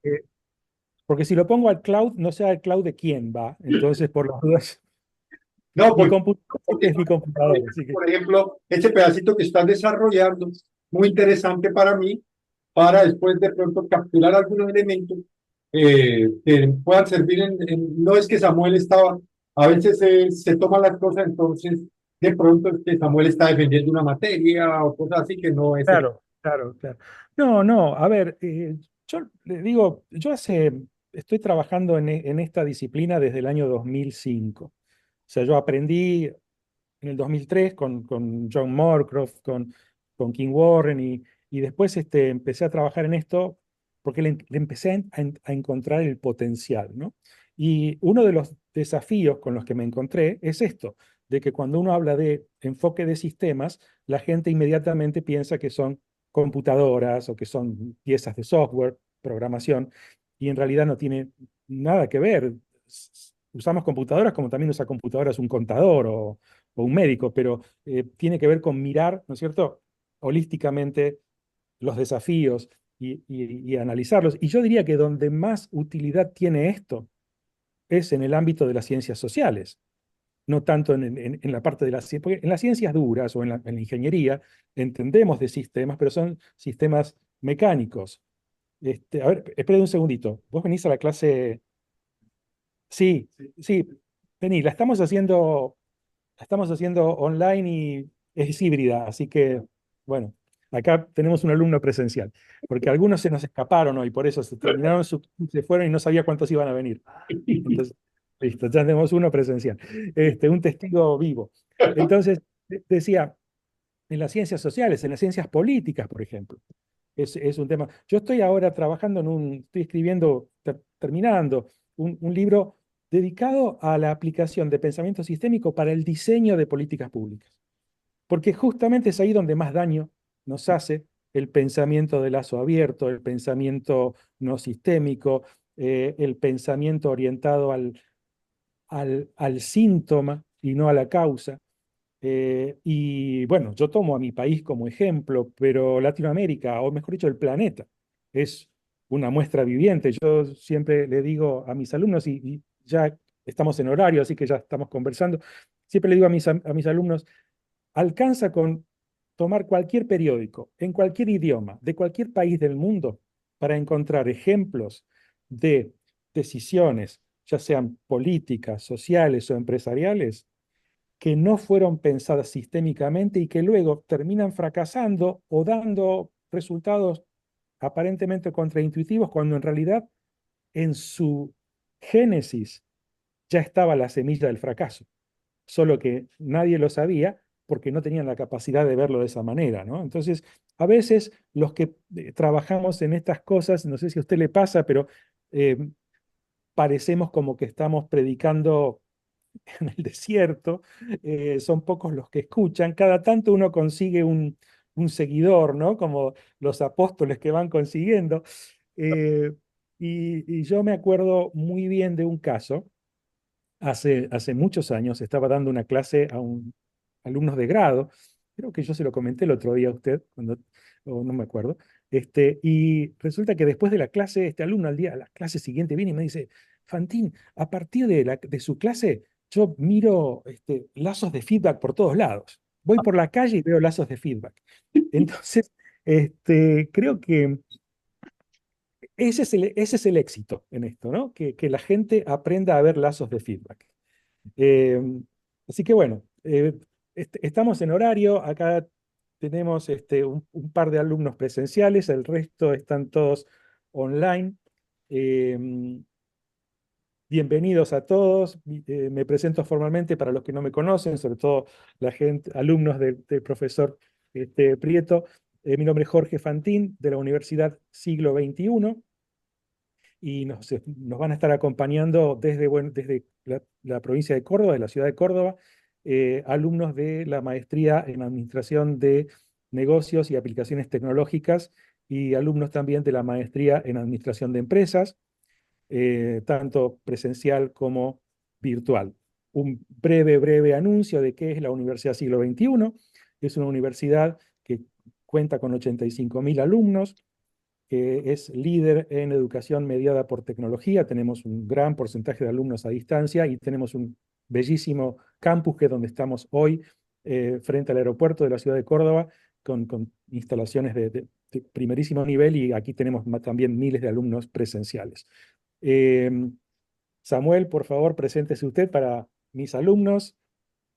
Eh, Porque si lo pongo al cloud, no sé al cloud de quién va. Entonces, por las dudas, No, mi porque, computador porque es mi computador. Así que, por ejemplo, ese pedacito que están desarrollando, muy interesante para mí, para después de pronto capturar algunos elementos que puedan servir no es que Samuel estaba, a veces se toman las cosas, entonces de pronto es que Samuel está defendiendo una materia o cosas así que no es el... claro, claro, claro. No, no, a ver, yo le digo, estoy trabajando en esta disciplina desde el año 2005. O sea, yo aprendí en el 2003 con John Moorcroft, con King Warren y después empecé a trabajar en esto porque le empecé a encontrar el potencial, ¿no? Y uno de los desafíos con los que me encontré es esto, de que cuando uno habla de enfoque de sistemas, la gente inmediatamente piensa que son computadoras o que son piezas de software, programación, y en realidad no tiene nada que ver. Usamos computadoras como también usa computadoras un contador o un médico, pero tiene que ver con mirar, ¿no es cierto?, holísticamente los desafíos y analizarlos. Y yo diría que donde más utilidad tiene esto es en el ámbito de las ciencias sociales, no tanto en la parte de las ciencias, porque en las ciencias duras o en la ingeniería entendemos de sistemas, pero son sistemas mecánicos. A ver, espera un segundito. ¿Vos venís a la clase? Sí, sí, vení, la estamos haciendo online y es híbrida, así que, bueno, acá tenemos un alumno presencial, porque algunos se nos escaparon hoy, por eso se fueron y no sabía cuántos iban a venir. Entonces, listo, ya tenemos uno presencial, un testigo vivo. Entonces, decía, en las ciencias sociales, en las ciencias políticas, por ejemplo, es un tema. Yo estoy ahora trabajando estoy escribiendo, terminando, un libro dedicado a la aplicación de pensamiento sistémico para el diseño de políticas públicas. Porque justamente es ahí donde más daño nos hace el pensamiento de lazo abierto, el pensamiento no sistémico, el pensamiento orientado al síntoma y no a la causa. Y bueno, yo tomo a mi país como ejemplo, pero Latinoamérica, o mejor dicho, el planeta, es una muestra viviente. Yo siempre le digo a mis alumnos, y ya estamos en horario, así que ya estamos conversando, siempre le digo a mis alumnos, alcanza con tomar cualquier periódico, en cualquier idioma, de cualquier país del mundo, para encontrar ejemplos de decisiones, ya sean políticas, sociales o empresariales, que no fueron pensadas sistémicamente y que luego terminan fracasando o dando resultados aparentemente contraintuitivos cuando en realidad en su génesis ya estaba la semilla del fracaso, solo que nadie lo sabía porque no tenían la capacidad de verlo de esa manera, ¿no? Entonces, a veces los que trabajamos en estas cosas, no sé si a usted le pasa, pero eh, parecemos como que estamos predicando en el desierto, son pocos los que escuchan, cada tanto uno consigue un seguidor, ¿no? Como los apóstoles que van consiguiendo. Eh, y yo me acuerdo muy bien de un caso, hace muchos años, estaba dando una clase a alumnos de grado, creo que yo se lo comenté el otro día a usted, o no me acuerdo, y resulta que después de la clase, este alumno a la clase siguiente viene y me dice, Fantín, a partir de su clase, yo miro lazos de feedback por todos lados. Voy por la calle y veo lazos de feedback. Entonces, creo que ese es el éxito en esto, ¿no? Que la gente aprenda a ver lazos de feedback. Eh, Así que bueno, estamos en horario, acá tenemos un par de alumnos presenciales, el resto están todos online. Eh, Bienvenidos a todos, me presento formalmente para los que no me conocen, sobre todo la gente, alumnos del profesor Prieto. Mi nombre es Jorge Fantín, de la Universidad Siglo XXI y nos van a estar acompañando desde la provincia de Córdoba, de la ciudad de Córdoba, alumnos de la maestría en Administración de Negocios y Aplicaciones Tecnológicas y alumnos también de la maestría en Administración de Empresas, tanto presencial como virtual. Un breve anuncio de qué es la Universidad Siglo XXI. Es una universidad que cuenta con 85.000 alumnos, que es líder en educación mediada por tecnología. Tenemos un gran porcentaje de alumnos a distancia y tenemos un bellísimo campus que es donde estamos hoy, frente al aeropuerto de la ciudad de Córdoba, con instalaciones de primerísimo nivel, y aquí tenemos también miles de alumnos presenciales. Eh, Samuel, por favor, preséntese usted para mis alumnos.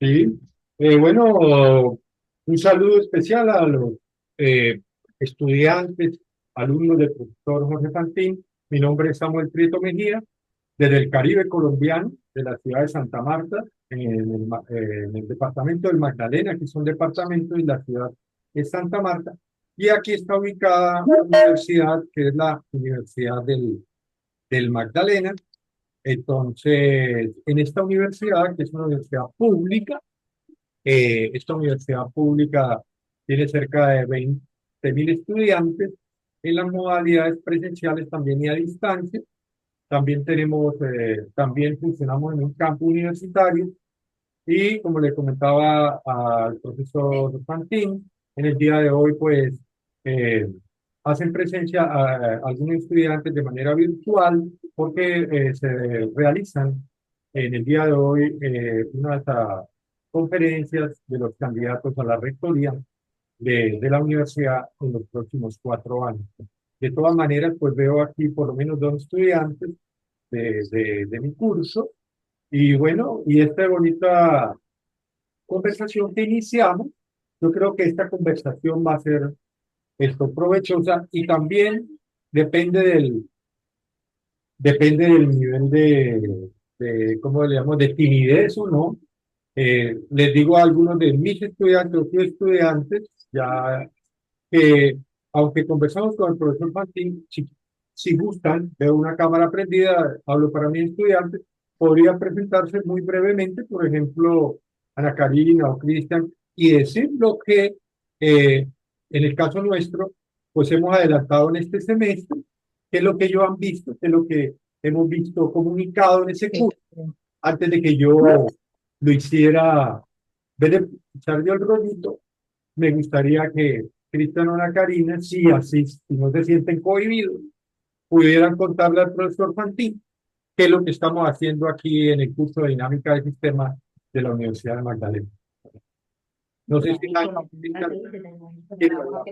Sí. Bueno, un saludo especial a los eh, estudiantes, alumnos del profesor Jorge Fantín. Mi nombre es Samuel Prieto Mejía, desde el Caribe colombiano, de la ciudad de Santa Marta, en el departamento del Magdalena, que es un departamento, y la ciudad es Santa Marta. Y aquí está ubicada la universidad, que es la Universidad del Magdalena. Entonces, en esta universidad, que es una universidad pública, esta universidad pública tiene cerca de 20.000 estudiantes en las modalidades presenciales también y a distancia. También también funcionamos en un campo universitario y como le comentaba al profesor Fantín, en el día de hoy pues eh, hacen presencia a algunos estudiantes de manera virtual porque se realizan en el día de hoy unas conferencias de los candidatos a la rectoría de la universidad en los próximos 4 años. De todas maneras, pues veo aquí por lo menos dos estudiantes de mi curso. Y bueno, y esta bonita conversación que iniciamos, yo creo que esta conversación va a ser esto provechosa y también depende depende del nivel ¿cómo le llamamos?, de timidez o no. Les digo a algunos de mis estudiantes o sus estudiantes, ya que aunque conversamos con el profesor Martín, si gustan, veo una cámara prendida, hablo para mis estudiantes, podría presentarse muy brevemente, por ejemplo, Ana Karina o Cristian, y decir lo que en el caso nuestro, pues hemos adelantado en este semestre, qué es lo que ellos han visto, qué es lo que hemos visto comunicado en ese curso, antes de que yo lo hiciera, en vez de echar yo el rollito, me gustaría que Cristian o la Karina, si no se sienten cohibidos, pudieran contarle al profesor Fantín qué es lo que estamos haciendo aquí en el curso de dinámica de sistemas de la Universidad de Magdalena. No sé si Cristian quiere hablar.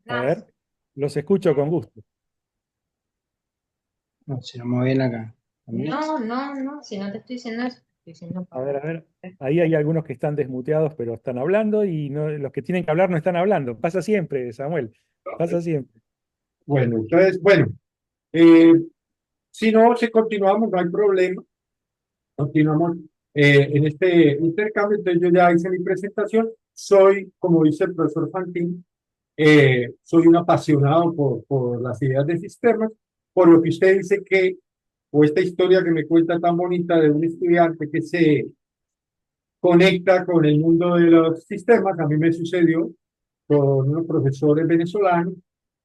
A ver, los escucho con gusto. No, si no me bien acá. ¿También? No, si no te estoy diciendo eso, estoy diciendo A ver. Ahí hay algunos que están desmuteados, pero están hablando, y los que tienen que hablar no están hablando. Pasa siempre, Samuel. Pasa siempre. Bueno, entonces, bueno, eh, si no, si continuamos, no hay problema. Continuamos en este intercambio. Entonces, yo ya hice mi presentación. Soy, como dice el profesor Fantín, soy un apasionado por las ideas de sistemas, por lo que usted dice que, o esta historia que me cuenta tan bonita de un estudiante que se conecta con el mundo de los sistemas, a mí me sucedió con unos profesores venezolanos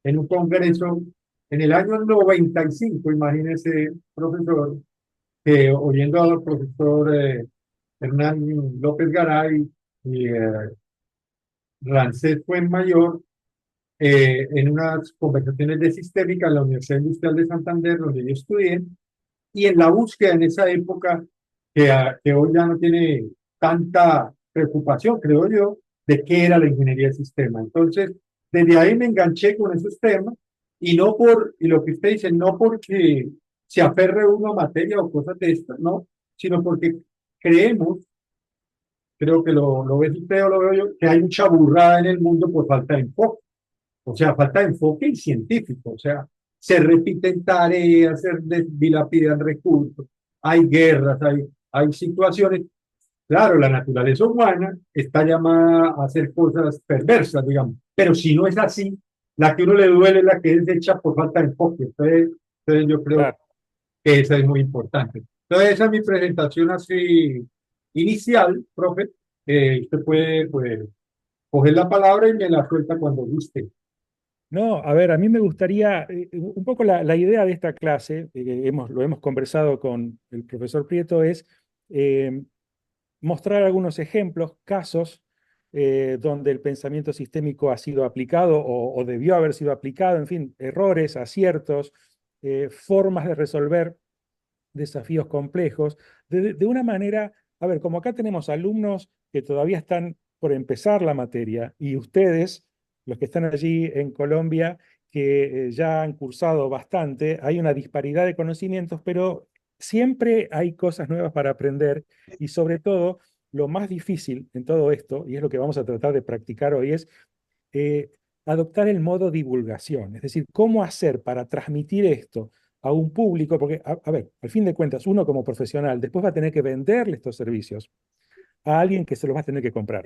en un congreso en el año 95, imagínese, profesor, que oyendo al profesor Hernán López Garay y Rancés Fuenmayor, en unas conversaciones de sistémica en la Universidad Industrial de Santander, donde yo estudié, y en la búsqueda en esa época, que hoy ya no tiene tanta preocupación, creo yo, de qué era la ingeniería de sistema. Entonces, desde ahí me enganché con esos temas, y lo que usted dice, no porque se aferre uno a materia o cosas de estas, no, sino porque creemos, creo que lo ves usted o lo veo yo, que hay mucha burrada en el mundo por falta de enfoque. O sea, falta de enfoque y científico. O sea, se repiten tareas, se dilapidan recursos, hay guerras, hay situaciones. Claro, la naturaleza humana está llamada a hacer cosas perversas, digamos, pero si no es así, la que uno le duele es la que es hecha por falta de enfoque. Entonces yo creo Claro. que eso es muy importante. Entonces, esa es mi presentación así inicial, profe. Usted puede, pues, coger la palabra y me la suelta cuando guste. No, a ver, a mí me gustaría, un poco la idea de esta clase, lo hemos conversado con el profesor Prieto, es eh, mostrar algunos ejemplos, casos donde el pensamiento sistémico ha sido aplicado o debió haber sido aplicado, en fin, errores, aciertos, formas de resolver desafíos complejos, de una manera, a ver, como acá tenemos alumnos que todavía están por empezar la materia y ustedes, los que están allí en Colombia, que ya han cursado bastante, hay una disparidad de conocimientos, pero siempre hay cosas nuevas para aprender y sobre todo lo más difícil en todo esto, y es lo que vamos a tratar de practicar hoy, es eh, adoptar el modo divulgación, es decir, cómo hacer para transmitir esto a un público, porque, a ver, al fin de cuentas, uno como profesional después va a tener que venderle estos servicios a alguien que se los va a tener que comprar.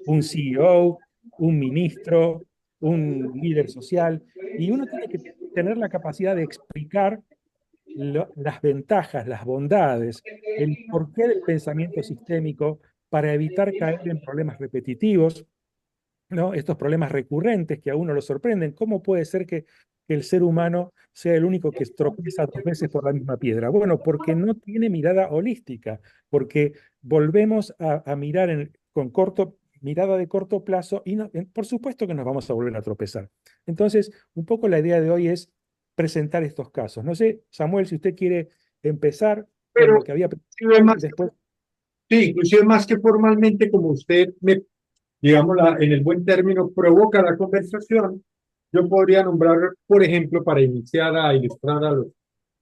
Un CEO, un ministro, un líder social, y uno tiene que tener la capacidad de explicar las ventajas, las bondades, el porqué del pensamiento sistémico para evitar caer en problemas repetitivos, ¿no? Estos problemas recurrentes que a uno lo sorprenden. ¿Cómo puede ser que el ser humano sea el único que tropieza dos veces por la misma piedra? Bueno, porque no tiene mirada holística, porque volvemos a mirar con mirada de corto plazo y por supuesto que nos vamos a volver a tropezar. Entonces, un poco la idea de hoy es presentar estos casos. No sé, Samuel, si usted quiere empezar con Pero lo que había inclusive pensado y más, después... sí, inclusive más que formalmente, como usted me, digamos, en el buen término, provoca la conversación, yo podría nombrar, por ejemplo, para iniciar a ilustrar a los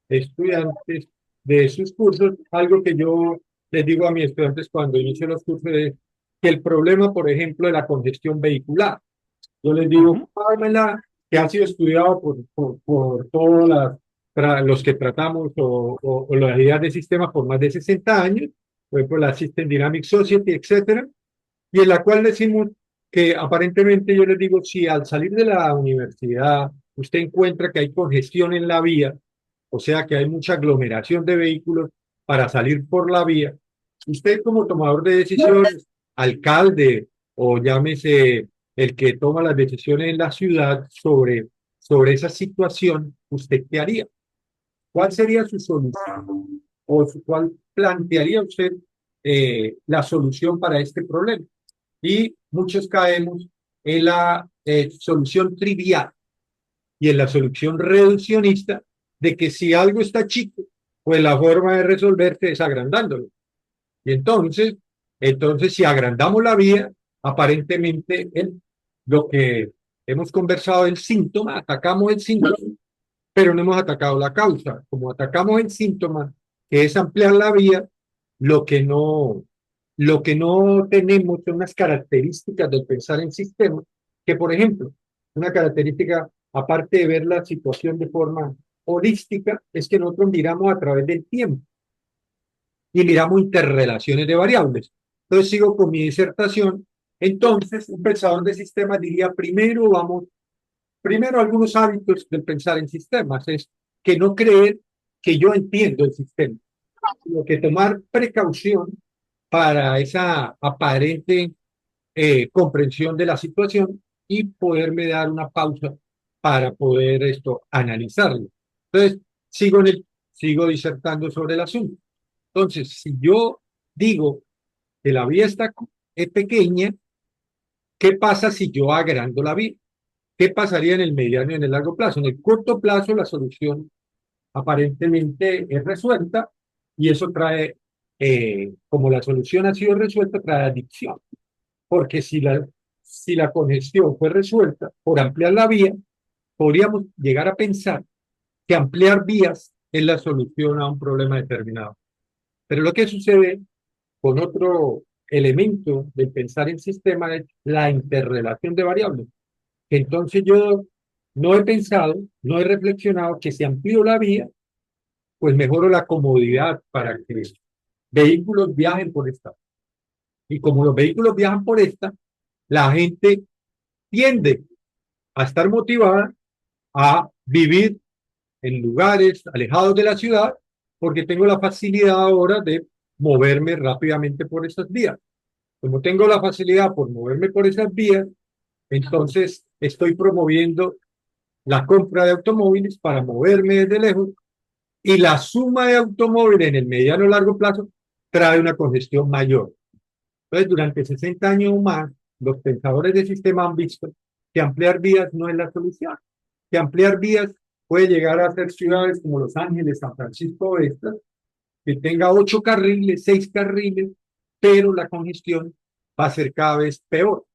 estudiantes de sus cursos, algo que yo les digo a mis estudiantes cuando inicio los cursos es que el problema, por ejemplo, de la congestión vehicular, yo les digo, Ujú, fórmula que ha sido estudiado por todos los que tratamos o las ideas de sistemas por más de 60 años, por ejemplo, la System Dynamic Society, etcétera, y en la cual decimos que aparentemente yo les digo, si al salir de la universidad usted encuentra que hay congestión en la vía, o sea que hay mucha aglomeración de vehículos para salir por la vía, usted como tomador de decisiones, alcalde o llámese el que toma las decisiones en la ciudad sobre esa situación, ¿usted qué haría? ¿Cuál sería su solución? ¿O cuál plantearía usted la solución para este problema? Y muchos caemos en la solución trivial y en la solución reduccionista de que si algo está chico, pues la forma de resolverse es agrandándolo. Y entonces si agrandamos la vía, aparentemente lo que hemos conversado, el síntoma, atacamos el síntoma, pero no hemos atacado la causa. Como atacamos el síntoma, que es ampliar la vía, lo que no, lo que no tenemos son unas características del pensar en sistemas, que por ejemplo, una característica, aparte de ver la situación de forma holística, es que nosotros miramos a través del tiempo y miramos interrelaciones de variables. Entonces sigo con mi disertación. Entonces, un pensador de sistemas diría, primero algunos hábitos del pensar en sistemas, es que no creer que yo entiendo el sistema, sino que tomar precaución para esa aparente comprensión de la situación y poderme dar una pausa para poder analizarlo. Entonces, sigo disertando sobre el asunto. Entonces, si yo digo que la vía es pequeña, ¿qué pasa si yo agrando la vía? ¿Qué pasaría en el mediano y en el largo plazo? En el corto plazo, la solución aparentemente es resuelta y eso trae, como la solución ha sido resuelta, trae adicción. Porque si la congestión fue resuelta por ampliar la vía, podríamos llegar a pensar que ampliar vías es la solución a un problema determinado. Pero lo que sucede con otro elemento del pensar en sistema es la interrelación de variables. Entonces yo no he pensado, no he reflexionado que si amplío la vía, pues mejoro la comodidad para que vehículos viajen por esta. Y como los vehículos viajan por esta, la gente tiende a estar motivada a vivir en lugares alejados de la ciudad porque tengo la facilidad ahora de moverme rápidamente por esas vías. Como tengo la facilidad por moverme por esas vías, entonces estoy promoviendo la compra de automóviles para moverme desde lejos y la suma de automóviles en el mediano o largo plazo trae una congestión mayor. Entonces, durante 60 años o más, los pensadores de sistema han visto que ampliar vías no es la solución, que ampliar vías puede llegar a ser ciudades como Los Ángeles, San Francisco, estas, que tenga 8 carriles, 6 carriles, pero la congestión va a ser cada vez peor.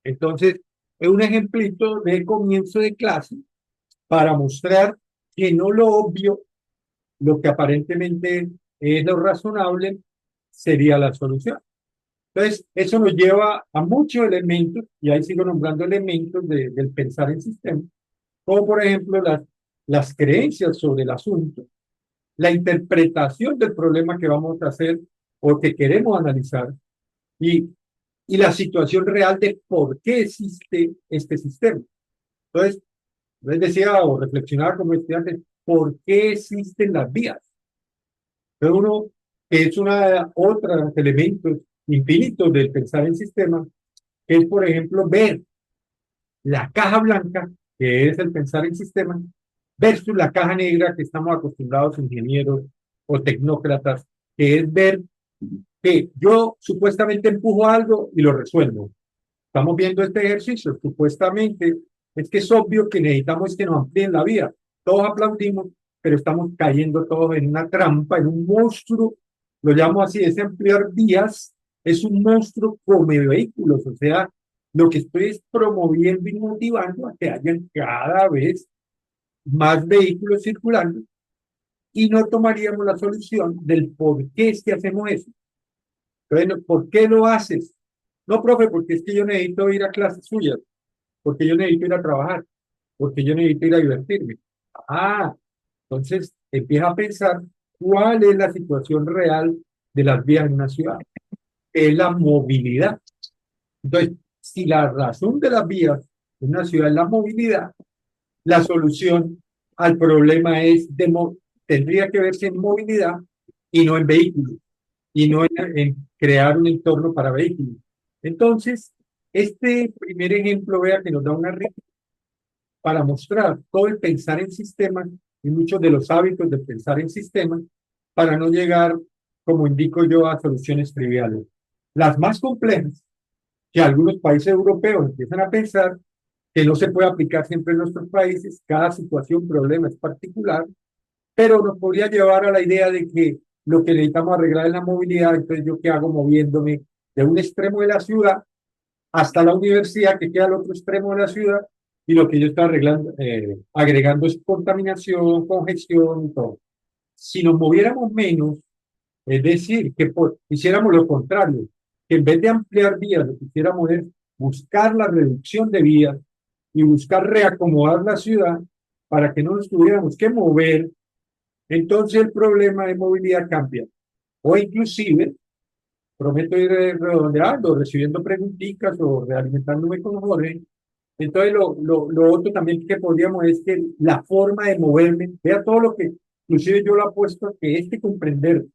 Entonces, es un ejemplito de comienzo de clase para mostrar que no lo obvio, lo que aparentemente es lo razonable, sería la solución. Entonces, eso nos lleva a muchos elementos, y ahí sigo nombrando elementos del pensar en sistema, como por ejemplo las creencias sobre el asunto, la interpretación del problema que vamos a hacer o que queremos analizar, y, y la situación real de por qué existe este sistema. Entonces, les decía o reflexionaba como estudiante, ¿por qué existen las vías? Pero uno, que es una de otros elementos infinitos del pensar en sistemas, que es, por ejemplo, ver la caja blanca, que es el pensar en sistemas, versus la caja negra que estamos acostumbrados ingenieros o tecnócratas, que es ver que yo supuestamente empujo algo y lo resuelvo. Estamos viendo este ejercicio, supuestamente es que es obvio que necesitamos que nos amplíen la vía. Todos aplaudimos, pero estamos cayendo todos en una trampa, en un monstruo, lo llamo así, ese ampliar vías es un monstruo come vehículos, o sea, lo que estoy es promoviendo y motivando a que hayan cada vez más vehículos circulando y no tomaríamos la solución del por qué es que hacemos eso. Bueno, ¿por qué lo haces? No, profe, porque es que yo necesito ir a clases suyas, porque yo necesito ir a trabajar, porque yo necesito ir a divertirme. Ah, entonces empieza a pensar cuál es la situación real de las vías en una ciudad. Es la movilidad. Entonces, si la razón de las vías en una ciudad es la movilidad, la solución al problema es tendría que verse en movilidad y no en vehículos, y no en crear un entorno para vehículos. Entonces, este primer ejemplo, vea que nos da una riqueza para mostrar todo el pensar en sistemas y muchos de los hábitos de pensar en sistemas para no llegar, como indico yo, a soluciones triviales. Las más complejas, que algunos países europeos empiezan a pensar que no se puede aplicar siempre en nuestros países, cada situación, problema es particular, pero nos podría llevar a la idea de que lo que necesitamos arreglar es la movilidad. Entonces, ¿yo qué hago moviéndome de un extremo de la ciudad hasta la universidad que queda al otro extremo de la ciudad? Y lo que yo estoy arreglando, agregando es contaminación, congestión y todo. Si nos moviéramos menos, es decir, que hiciéramos lo contrario, que en vez de ampliar vías, lo que hiciéramos es buscar la reducción de vías y buscar reacomodar la ciudad para que no nos tuviéramos que mover, entonces el problema de movilidad cambia. O inclusive, prometo ir redondeando, recibiendo preguntitas o realimentándome con Jorge. Entonces lo otro también que podríamos es que la forma de moverme, vea todo lo que, inclusive yo lo apuesto, que este comprender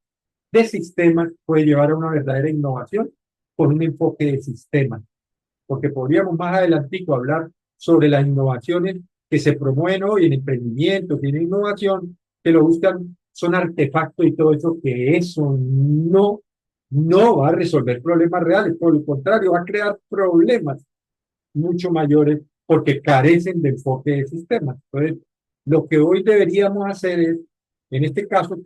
de sistemas puede llevar a una verdadera innovación con un enfoque de sistemas. Porque podríamos más adelantico hablar sobre las innovaciones que se promueven hoy en emprendimientos y en innovación, que lo buscan, son artefactos y todo eso, que eso no va a resolver problemas reales, por el contrario, va a crear problemas mucho mayores porque carecen de enfoque de sistemas. Entonces, lo que hoy deberíamos hacer es, en este caso,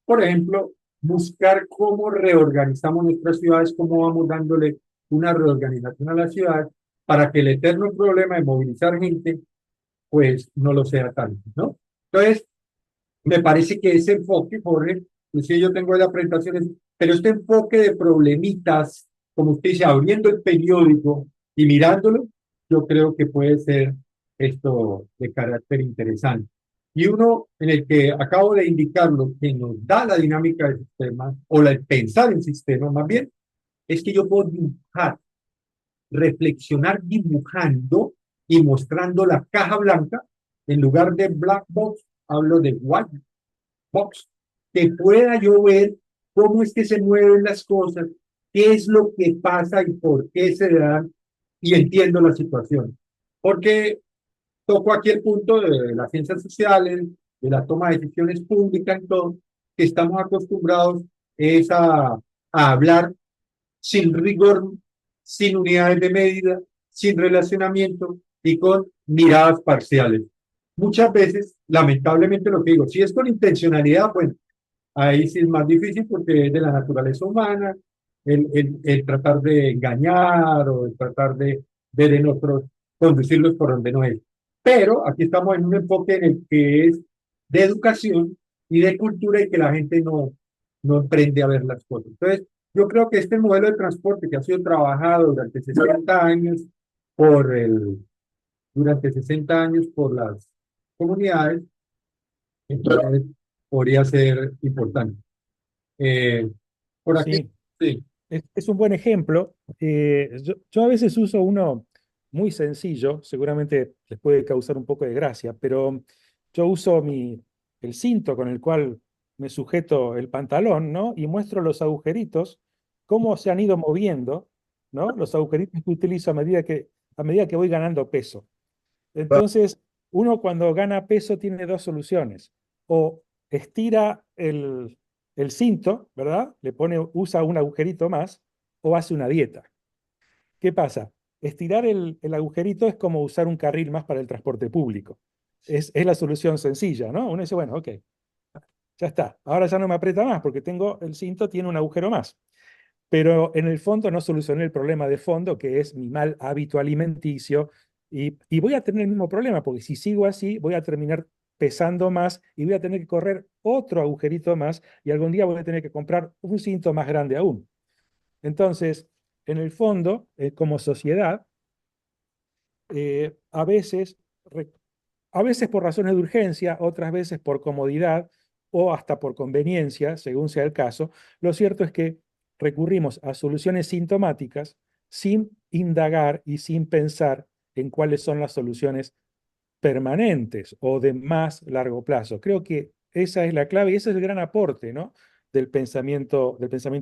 por ejemplo, buscar cómo reorganizamos nuestras ciudades, cómo vamos dándole una reorganización a las ciudades para que el eterno problema de movilizar gente, pues no lo sea tanto, ¿no? Entonces, me parece que ese enfoque, Jorge, inclusive yo tengo las presentaciones, pero este enfoque de problemitas, como usted dice, abriendo el periódico y mirándolo, yo creo que puede ser esto de carácter interesante. Y uno en el que acabo de indicar lo que nos da la dinámica del sistema, o el pensar en sistema más bien, es que yo puedo dibujar, reflexionar dibujando y mostrando la caja blanca, en lugar de black box, hablo de white box, que pueda yo ver cómo es que se mueven las cosas, qué es lo que pasa y por qué se dan, y entiendo la situación. Porque toco aquí el punto de las ciencias sociales, de la toma de decisiones públicas y todo, que estamos acostumbrados es a hablar sin rigor, sin unidades de medida, sin relacionamiento y con miradas parciales. Muchas veces, lamentablemente lo que digo, si es con intencionalidad, pues ahí sí es más difícil porque es de la naturaleza humana, el tratar de engañar o el tratar de ver en otros, conducirlos por donde no es. Pero aquí estamos en un enfoque en el que es de educación y de cultura y que la gente no aprende a ver las cosas. Entonces, yo creo que este modelo de transporte que ha sido trabajado por durante 60 años por las comunidades, entonces podría ser importante. Eh, por aquí, Sí, sí, es un buen ejemplo. Yo a veces uso uno muy sencillo, seguramente les puede causar un poco de gracia, pero yo uso el cinto con el cual me sujeto el pantalón, ¿no? Y muestro los agujeritos, cómo se han ido moviendo, ¿no? Los agujeritos que utilizo a medida que voy ganando peso. Entonces, uno cuando gana peso tiene dos soluciones. O estira el cinto, ¿verdad? Usa un agujerito más, o hace una dieta. ¿Qué pasa? Estirar el agujerito es como usar un carril más para el transporte público. Es la solución sencilla, ¿no? Uno dice, bueno, ok, ya está. Ahora ya no me aprieta más porque el cinto tiene un agujero más. Pero en el fondo no solucioné el problema de fondo, que es mi mal hábito alimenticio, y voy a tener el mismo problema, porque si sigo así, voy a terminar pesando más y voy a tener que correr otro agujerito más y algún día voy a tener que comprar un cinto más grande aún. Entonces, en el fondo, como sociedad, a veces, a veces por razones de urgencia, otras veces por comodidad o hasta por conveniencia, según sea el caso, lo cierto es que recurrimos a soluciones sintomáticas sin indagar y sin pensar en cuáles son las soluciones permanentes o de más largo plazo. Creo que esa es la clave y ese es el gran aporte, ¿no? Del pensamiento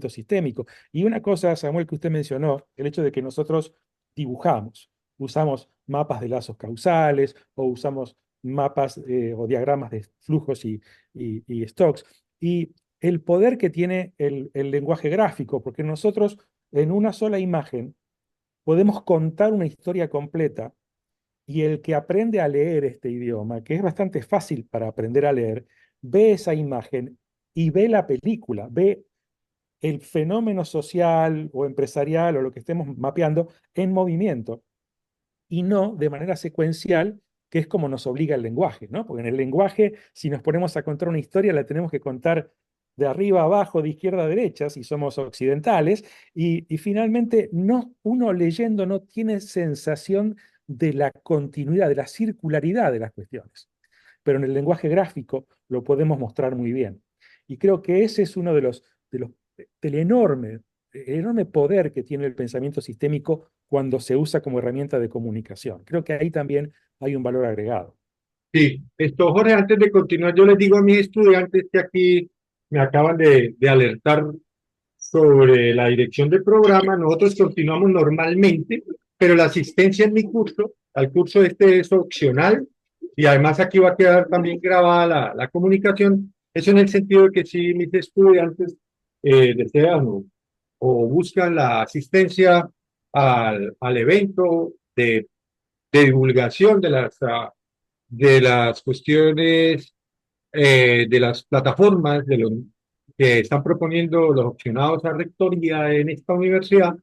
sistémico. Y una cosa, Samuel, que usted mencionó, el hecho de que nosotros dibujamos, usamos mapas de lazos causales o usamos mapas o diagramas de flujos y stocks. Y el poder que tiene el lenguaje gráfico, porque nosotros en una sola imagen podemos contar una historia completa y el que aprende a leer este idioma, que es bastante fácil para aprender a leer, ve esa imagen y ve la película, ve el fenómeno social o empresarial o lo que estemos mapeando en movimiento y no de manera secuencial, que es como nos obliga el lenguaje, ¿no? Porque en el lenguaje, si nos ponemos a contar una historia, la tenemos que contar de arriba a abajo, de izquierda a derecha, si somos occidentales, y finalmente uno leyendo no tiene sensación de la continuidad, de la circularidad de las cuestiones. Pero en el lenguaje gráfico lo podemos mostrar muy bien. Y creo que ese es uno del enorme poder que tiene el pensamiento sistémico cuando se usa como herramienta de comunicación. Creo que ahí también hay un valor agregado. sí. Esto, Jorge, antes de continuar, yo les digo a mis estudiantes que aquí me acaban de alertar sobre la dirección del programa. Nosotros continuamos normalmente, pero la asistencia en mi curso, al curso este es opcional y además aquí va a quedar también grabada la comunicación. Eso en el sentido de que si mis estudiantes desean o buscan la asistencia al evento de divulgación de las cuestiones de las plataformas que están proponiendo los opcionados a rectoría en esta universidad,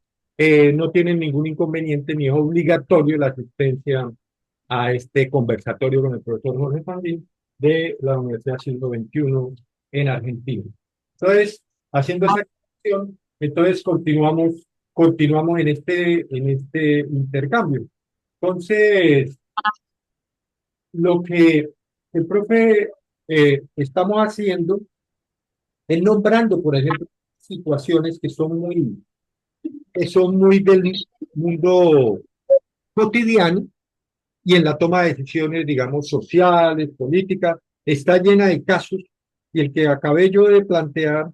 no tienen ningún inconveniente ni es obligatorio la asistencia a este conversatorio con el profesor Jorge Fandín de la Universidad Siglo XXI en Argentina. Entonces, haciendo esa acción, entonces continuamos en este intercambio. Entonces, lo que el profe estamos haciendo es nombrando, por ejemplo, situaciones que son muy del mundo cotidiano y en la toma de decisiones, digamos, sociales, políticas, está llena de casos y el que acabé yo de plantear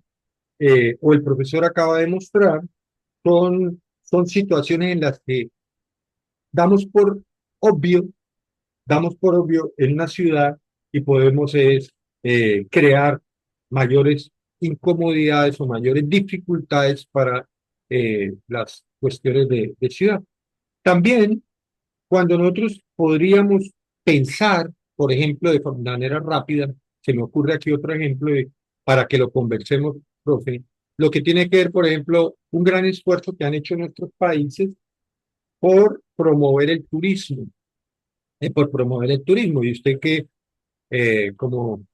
o el profesor acaba de mostrar son situaciones en las que damos por obvio damos por obvio en una ciudad y podemos crear mayores incomodidades o mayores dificultades para cuestiones de ciudad. También, cuando nosotros podríamos pensar, por ejemplo, de manera rápida, se me ocurre aquí otro ejemplo para que lo conversemos, profe, lo que tiene que ver, por ejemplo, un gran esfuerzo que han hecho nuestros países por promover el turismo, por promover el turismo. Y usted que, como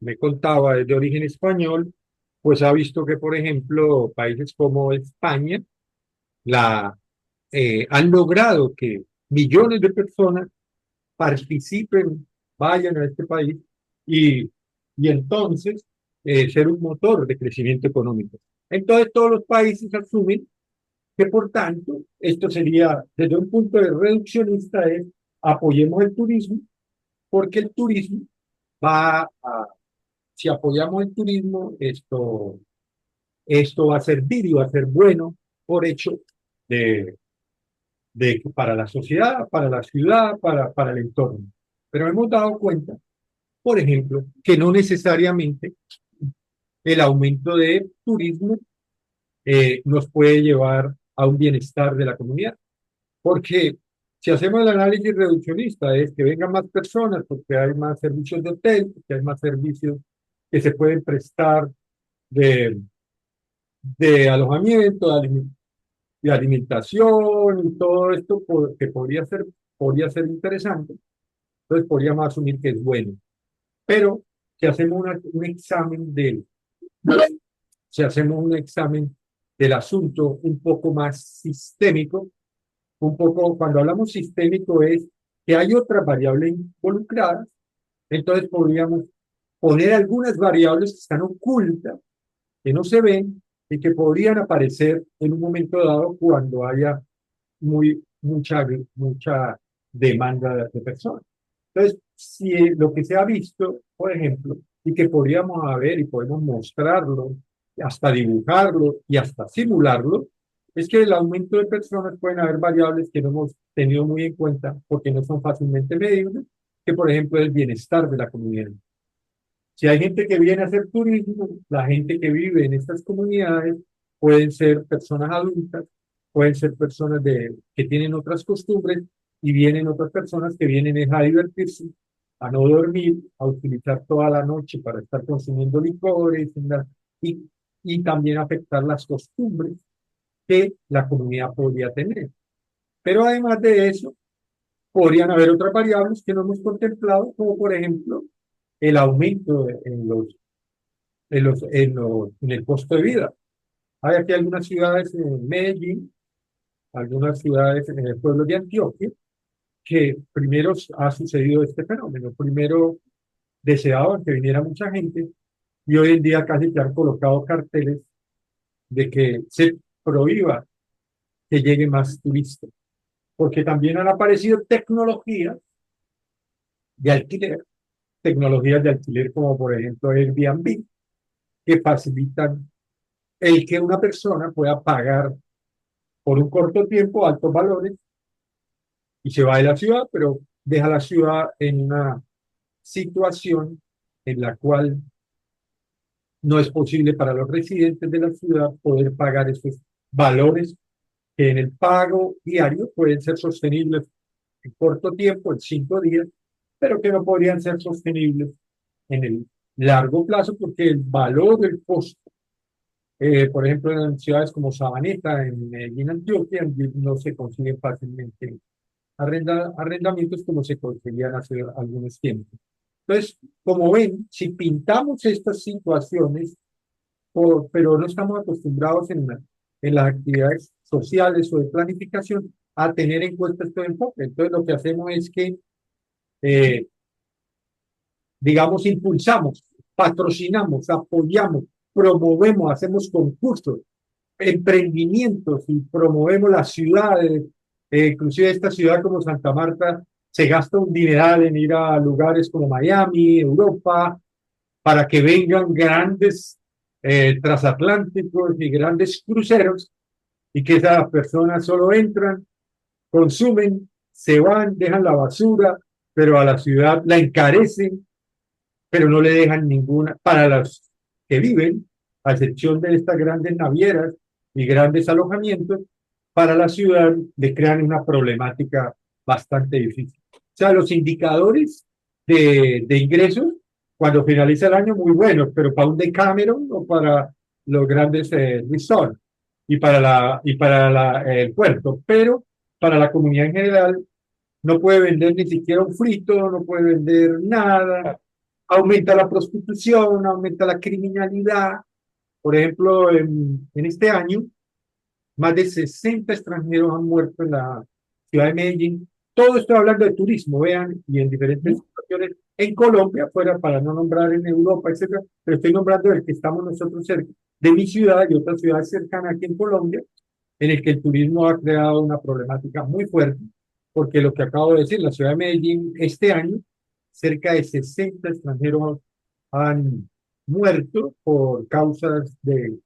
me contaba, es de origen español, pues ha visto que, por ejemplo, países como España han logrado que millones de personas participen, vayan a este país y, y entonces ser un motor de crecimiento económico. Entonces todos los países asumen que por tanto esto sería, desde un punto de reduccionista, es apoyemos el turismo, porque el turismo va a, si apoyamos el turismo, esto va a servir y va a ser bueno por hecho de para la sociedad, para la ciudad, para el entorno. Pero hemos dado cuenta, por ejemplo, que no necesariamente el aumento de turismo nos puede llevar a un bienestar de la comunidad. Porque si hacemos el análisis reduccionista, es que vengan más personas porque hay más servicios de hotel, porque hay más servicios que se pueden prestar de, de alojamiento, de alimentación y todo esto que podría ser interesante. Entonces podríamos asumir que es bueno. Pero si hacemos un examen si hacemos un examen del asunto un poco más sistémico, un poco, cuando hablamos sistémico es que hay otras variables involucradas, entonces podríamos poner algunas variables que están ocultas, que no se ven y que podrían aparecer en un momento dado cuando haya mucha demanda de personas. Entonces, si lo que se ha visto, por ejemplo, y que podríamos ver y podemos mostrarlo, hasta dibujarlo y hasta simularlo, es que el aumento de personas pueden haber variables que no hemos tenido muy en cuenta porque no son fácilmente medibles, que por ejemplo el bienestar de la comunidad. Si hay gente que viene a hacer turismo, la gente que vive en estas comunidades pueden ser personas adultas, pueden ser personas que tienen otras costumbres y vienen otras personas que vienen a divertirse, a no dormir, a utilizar toda la noche para estar consumiendo licores y, y también afectar las costumbres que la comunidad podría tener. Pero además de eso, podrían haber otras variables que no hemos contemplado, como por ejemplo el aumento en el costo de vida. Hay aquí algunas ciudades en Medellín, algunas ciudades en el pueblo de Antioquia, que primero ha sucedido este fenómeno. Primero deseaban que viniera mucha gente y hoy en día casi que han colocado carteles de que se prohíba que llegue más turistas, porque también han aparecido de alquiler, tecnologías de alquiler como por ejemplo Airbnb, que facilitan el que una persona pueda pagar por un corto tiempo altos valores y se va de la ciudad, pero deja la ciudad en una situación en la cual no es posible para los residentes de la ciudad poder pagar esos valores que en el pago diario pueden ser sostenibles en corto tiempo, en 5 días, pero que no podrían ser sostenibles en el largo plazo porque el valor del costo, por ejemplo, en ciudades como Sabaneta, en Medellín, Antioquia, no se consiguen fácilmente arrendamientos como se conseguían hace algunos tiempos. Entonces, como ven, si pintamos estas situaciones, pero no estamos acostumbrados en las actividades sociales o de planificación a tener en cuenta este enfoque. Entonces, lo que hacemos es que, eh, digamos, impulsamos, patrocinamos, apoyamos, promovemos, hacemos concursos, emprendimientos y promovemos las ciudades. Inclusive esta ciudad como Santa Marta se gasta un dineral en ir a lugares como Miami, Europa, para que vengan grandes transatlánticos y grandes cruceros y que esas personas solo entran, consumen, se van, dejan la basura, pero a la ciudad la encarecen, pero no le dejan ninguna, para los que viven, a excepción de estas grandes navieras y grandes alojamientos, para la ciudad le crean una problemática bastante difícil. O sea, los indicadores de ingresos cuando finaliza el año muy buenos, pero para un Decameron o para los grandes resorts el puerto, pero para la comunidad en general no puede vender ni siquiera un frito, no puede vender nada, aumenta la prostitución, aumenta la criminalidad. Por ejemplo, en este año, más de 60 extranjeros han muerto en la ciudad de Medellín. Todo estoy hablando de turismo, vean, y en diferentes situaciones en Colombia, fuera para no nombrar en Europa, etcétera, pero estoy nombrando el que estamos nosotros cerca, de mi ciudad y otras ciudades cercanas aquí en Colombia, en el que el turismo ha creado una problemática muy fuerte, porque lo que acabo de decir, la ciudad de Medellín este año, cerca de 60 extranjeros han muerto por causas de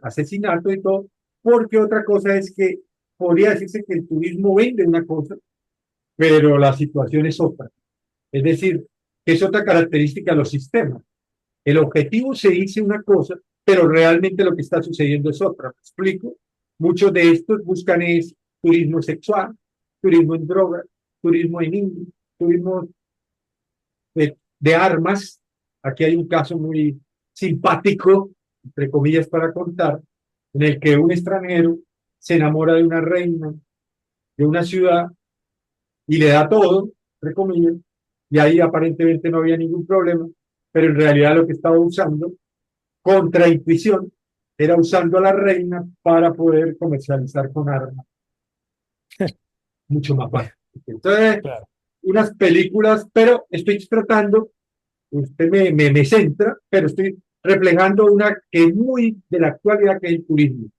asesinato y todo, porque otra cosa es que podría decirse que el turismo vende una cosa, pero la situación es otra. Es decir, que es otra característica de los sistemas. El objetivo se dice una cosa, pero realmente lo que está sucediendo es otra. ¿Me explico? Muchos de estos buscan es turismo sexual, turismo en drogas, turismo en niños, turismo de armas. Aquí hay un caso muy simpático, entre comillas, para contar, en el que un extranjero se enamora de una reina de una ciudad y le da todo, entre comillas, y ahí aparentemente no había ningún problema, pero en realidad lo que estaba usando, contra intuición, era usando a la reina para poder comercializar con armas mucho más Bueno, fácil. Entonces, claro. unas películas, pero estoy tratando, usted me centra, pero estoy reflejando una que es muy de la actualidad, que es el turismo.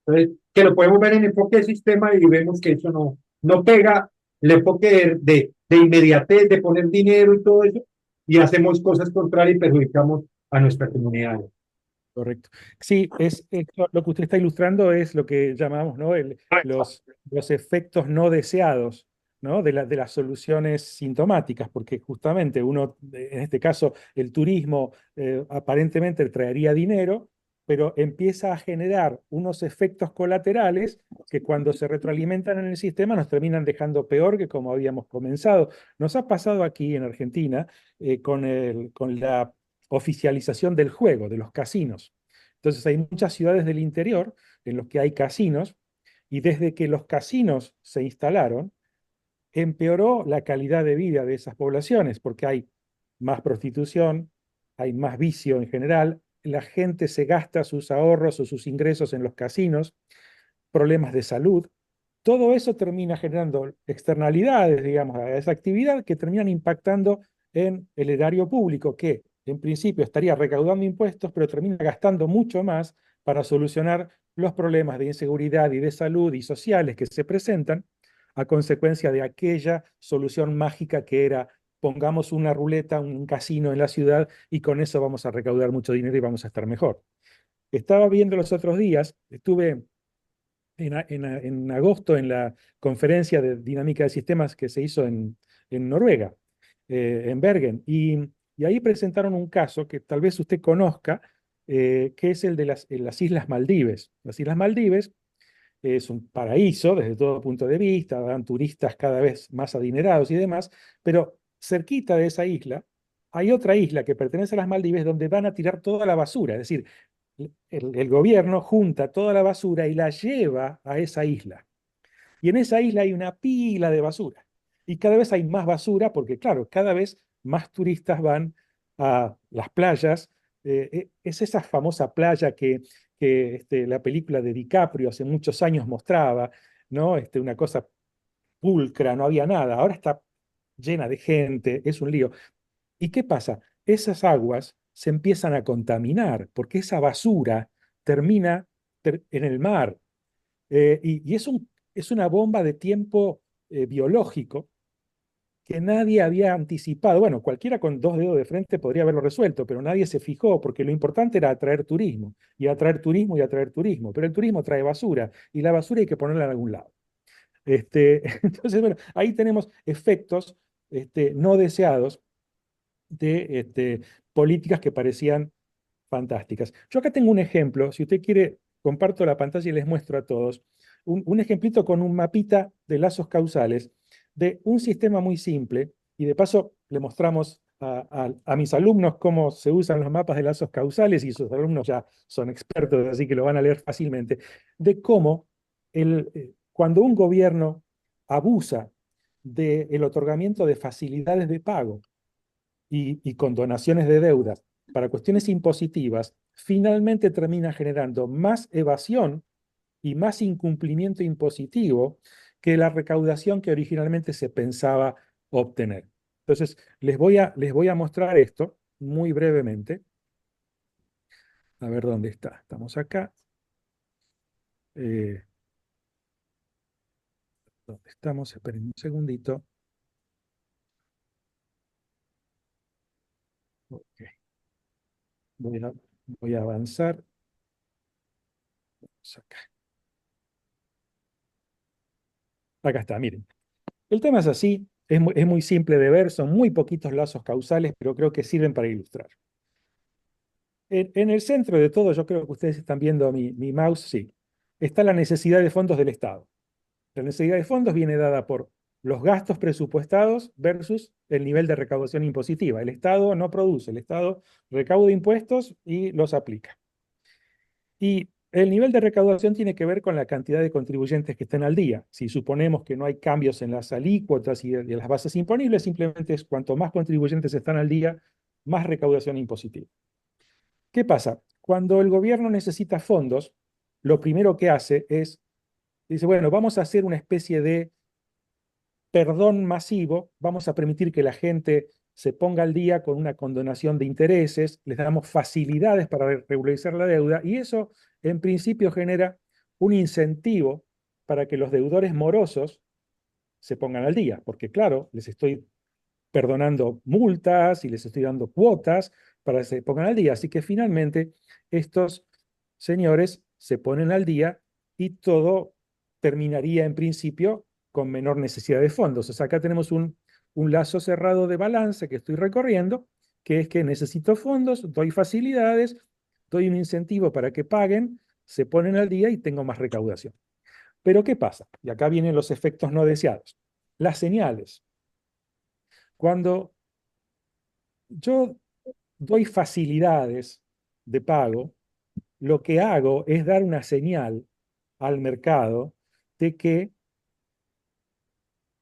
Entonces, que lo podemos ver en enfoque de sistema y vemos que eso no pega el enfoque de inmediatez, de poner dinero y todo eso, y hacemos cosas contrarias y perjudicamos a nuestra comunidad. Correcto. Sí, lo que usted está ilustrando es lo que llamamos, ¿no? Los efectos no deseados, ¿no? De las soluciones sintomáticas, porque justamente uno, en este caso, el turismo aparentemente traería dinero, pero empieza a generar unos efectos colaterales que cuando se retroalimentan en el sistema nos terminan dejando peor que como habíamos comenzado. Nos ha pasado aquí en Argentina con la oficialización del juego, de los casinos. Entonces hay muchas ciudades del interior en los que hay casinos y desde que los casinos se instalaron, empeoró la calidad de vida de esas poblaciones porque hay más prostitución, hay más vicio en general, la gente se gasta sus ahorros o sus ingresos en los casinos, problemas de salud. Todo eso termina generando externalidades, digamos, a esa actividad que terminan impactando en el erario público, que en principio estaría recaudando impuestos, pero termina gastando mucho más para solucionar los problemas de inseguridad y de salud y sociales que se presentan a consecuencia de aquella solución mágica que era pongamos una ruleta, un casino en la ciudad y con eso vamos a recaudar mucho dinero y vamos a estar mejor. Estaba viendo los otros días, estuve en agosto en la conferencia de dinámica de sistemas que se hizo en Noruega, en Bergen, y ahí presentaron un caso que tal vez usted conozca, que es el de las Islas Maldives. Las Islas Maldives es un paraíso desde todo punto de vista, dan turistas cada vez más adinerados y demás, pero cerquita de esa isla hay otra isla que pertenece a las Maldives donde van a tirar toda la basura, es decir, el gobierno junta toda la basura y la lleva a esa isla. Y en esa isla hay una pila de basura. Y cada vez hay más basura porque, claro, cada vez más turistas van a las playas. Es esa famosa playa que la película de DiCaprio hace muchos años mostraba, ¿no? Una cosa pulcra, no había nada. Ahora está llena de gente, es un lío. ¿Y qué pasa? Esas aguas se empiezan a contaminar porque esa basura termina en el mar. Y es una bomba de tiempo biológico que nadie había anticipado. Bueno, cualquiera con dos dedos de frente podría haberlo resuelto, pero nadie se fijó porque lo importante era atraer turismo, y atraer turismo y atraer turismo. Pero el turismo trae basura y la basura hay que ponerla en algún lado. Entonces, bueno, ahí tenemos efectos no deseados de políticas que parecían fantásticas. Yo acá tengo un ejemplo, si usted quiere, comparto la pantalla y les muestro a todos. un ejemplito con un mapita de lazos causales de un sistema muy simple, y de paso le mostramos a mis alumnos cómo se usan los mapas de lazos causales, y sus alumnos ya son expertos, así que lo van a leer fácilmente, de cómo cuando un gobierno abusa del otorgamiento de facilidades de pago y condonaciones de deudas para cuestiones impositivas, finalmente termina generando más evasión y más incumplimiento impositivo que la recaudación que originalmente se pensaba obtener. Entonces, les voy a mostrar esto muy brevemente. A ver dónde está. Estamos acá. Eh, ¿Dónde estamos? Esperen un segundito. Ok. Voy a, voy a avanzar. Vamos acá. Acá está, miren. El tema es así, es muy simple de ver, son muy poquitos lazos causales, pero creo que sirven para ilustrar. En el centro de todo, yo creo que ustedes están viendo mi mouse, sí, está la necesidad de fondos del Estado. La necesidad de fondos viene dada por los gastos presupuestados versus el nivel de recaudación impositiva. El Estado no produce, el Estado recauda impuestos y los aplica. Y el nivel de recaudación tiene que ver con la cantidad de contribuyentes que estén al día. Si suponemos que no hay cambios en las alícuotas y en las bases imponibles, simplemente es cuanto más contribuyentes están al día, más recaudación impositiva. ¿Qué pasa? Cuando el gobierno necesita fondos, lo primero que hace es, dice, bueno, vamos a hacer una especie de perdón masivo, vamos a permitir que la gente se ponga al día con una condonación de intereses, les damos facilidades para regularizar la deuda, y eso en principio genera un incentivo para que los deudores morosos se pongan al día, porque claro, les estoy perdonando multas y les estoy dando cuotas para que se pongan al día. Así que finalmente estos señores se ponen al día y todo terminaría en principio con menor necesidad de fondos. O sea, acá tenemos un lazo cerrado de balance que estoy recorriendo, que es que necesito fondos, doy facilidades, doy un incentivo para que paguen, se ponen al día y tengo más recaudación. Pero ¿qué pasa? Y acá vienen los efectos no deseados. Las señales. Cuando yo doy facilidades de pago, lo que hago es dar una señal al mercado de que,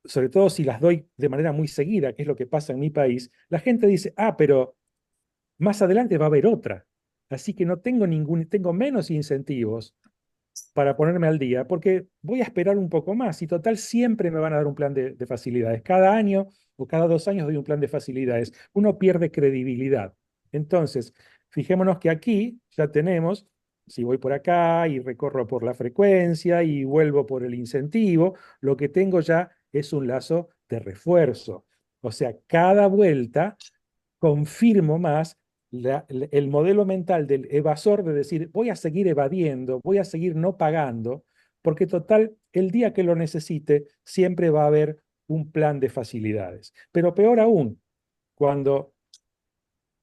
sobre todo si las doy de manera muy seguida, que es lo que pasa en mi país, la gente dice, ah, pero más adelante va a haber otra. Así que no tengo tengo menos incentivos para ponerme al día, porque voy a esperar un poco más y total siempre me van a dar un plan de facilidades. Cada año o cada 2 años doy un plan de facilidades. Uno pierde credibilidad. Entonces, fijémonos que aquí ya tenemos, si voy por acá y recorro por la frecuencia y vuelvo por el incentivo, lo que tengo ya es un lazo de refuerzo. O sea, cada vuelta confirmo más el modelo mental del evasor de decir, voy a seguir evadiendo, voy a seguir no pagando, porque total, el día que lo necesite, siempre va a haber un plan de facilidades. Pero peor aún, cuando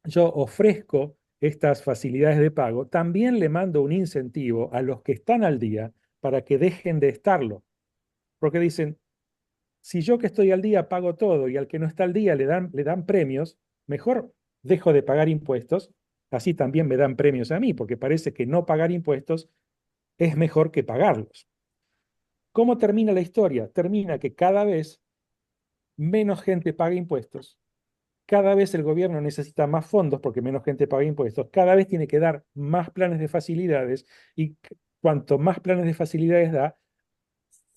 yo ofrezco estas facilidades de pago, también le mando un incentivo a los que están al día para que dejen de estarlo. Porque dicen, si yo que estoy al día pago todo y al que no está al día le dan premios, mejor dejo de pagar impuestos, así también me dan premios a mí, porque parece que no pagar impuestos es mejor que pagarlos. ¿Cómo termina la historia? Termina que cada vez menos gente paga impuestos, cada vez el gobierno necesita más fondos porque menos gente paga impuestos, cada vez tiene que dar más planes de facilidades y cuanto más planes de facilidades da,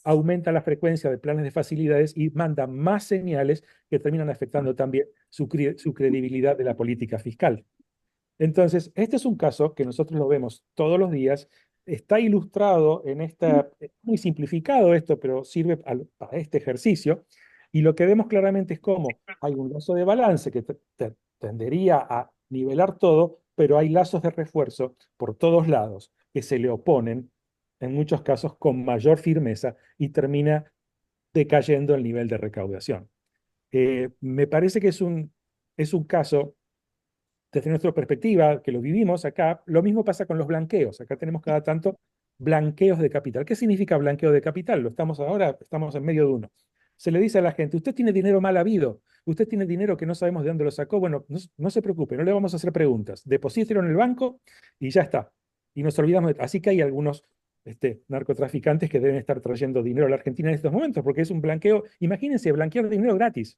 aumenta la frecuencia de planes de facilidades y manda más señales que terminan afectando también su credibilidad de la política fiscal. Entonces, este es un caso que nosotros lo vemos todos los días, está ilustrado en esta, muy simplificado esto, pero sirve para este ejercicio, y lo que vemos claramente es cómo hay un lazo de balance que tendería a nivelar todo, pero hay lazos de refuerzo por todos lados que se le oponen, en muchos casos con mayor firmeza, y termina decayendo el nivel de recaudación. Me parece que es un caso desde nuestra perspectiva, que lo vivimos acá, lo mismo pasa con los blanqueos. Acá tenemos cada tanto blanqueos de capital. ¿Qué significa blanqueo de capital? Ahora estamos en medio de uno. Se le dice a la gente, usted tiene dinero mal habido, usted tiene dinero que no sabemos de dónde lo sacó. Bueno, no se preocupe, no le vamos a hacer preguntas. Deposítelo en el banco y ya está. Y nos olvidamos Así que hay algunos narcotraficantes que deben estar trayendo dinero a la Argentina en estos momentos, porque es un blanqueo. Imagínense, blanquear dinero gratis.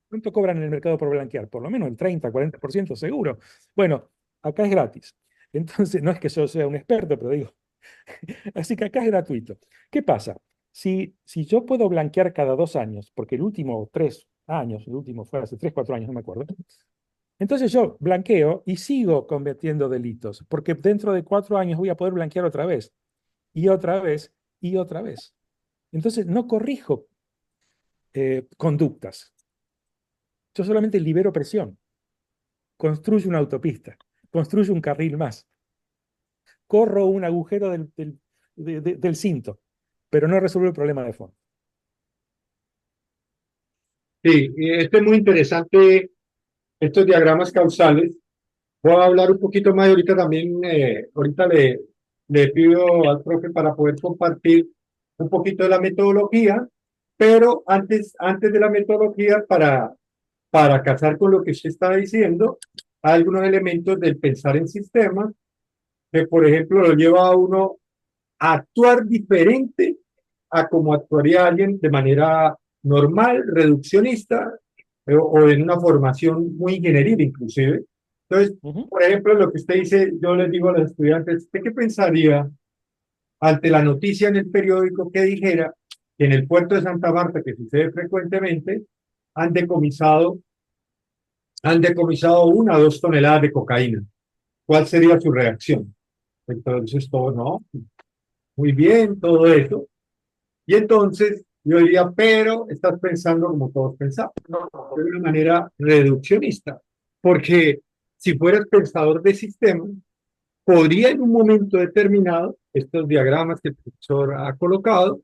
¿Cuánto cobran en el mercado por blanquear? Por lo menos el 30, 40% seguro. Bueno, acá es gratis. Entonces, no es que yo sea un experto, pero digo, así que acá es gratuito. ¿Qué pasa? Si yo puedo blanquear cada 2 años, porque el último 3 años, el último fue hace 3, 4 años, no me acuerdo, entonces yo blanqueo y sigo cometiendo delitos, porque dentro de 4 años voy a poder blanquear otra vez, y otra vez, y otra vez. Entonces no corrijo conductas, yo solamente libero presión, construyo una autopista, construyo un carril más, corro un agujero del cinto, pero no resuelvo el problema de fondo. Sí, y esto es muy interesante, estos diagramas causales. Voy a hablar un poquito más y ahorita también, ahorita le pido al profe para poder compartir un poquito de la metodología, pero antes de la metodología, para casar con lo que usted estaba diciendo, hay algunos elementos del pensar en sistemas que, por ejemplo, lo lleva a uno a actuar diferente a como actuaría alguien de manera normal, reduccionista, o en una formación muy ingenieril inclusive. Entonces, Ujú. por ejemplo, lo que usted dice, yo les digo a los estudiantes, ¿usted qué pensaría ante la noticia en el periódico que dijera que en el puerto de Santa Marta, que sucede frecuentemente, han decomisado, han decomisado 1 o 2 toneladas de cocaína? ¿Cuál sería su reacción? Entonces, todo, no, muy bien, todo eso. Y entonces yo diría, pero estás pensando como todos pensamos, de una manera reduccionista, porque si fueras pensador de sistemas, podría en un momento determinado, estos diagramas que el profesor ha colocado,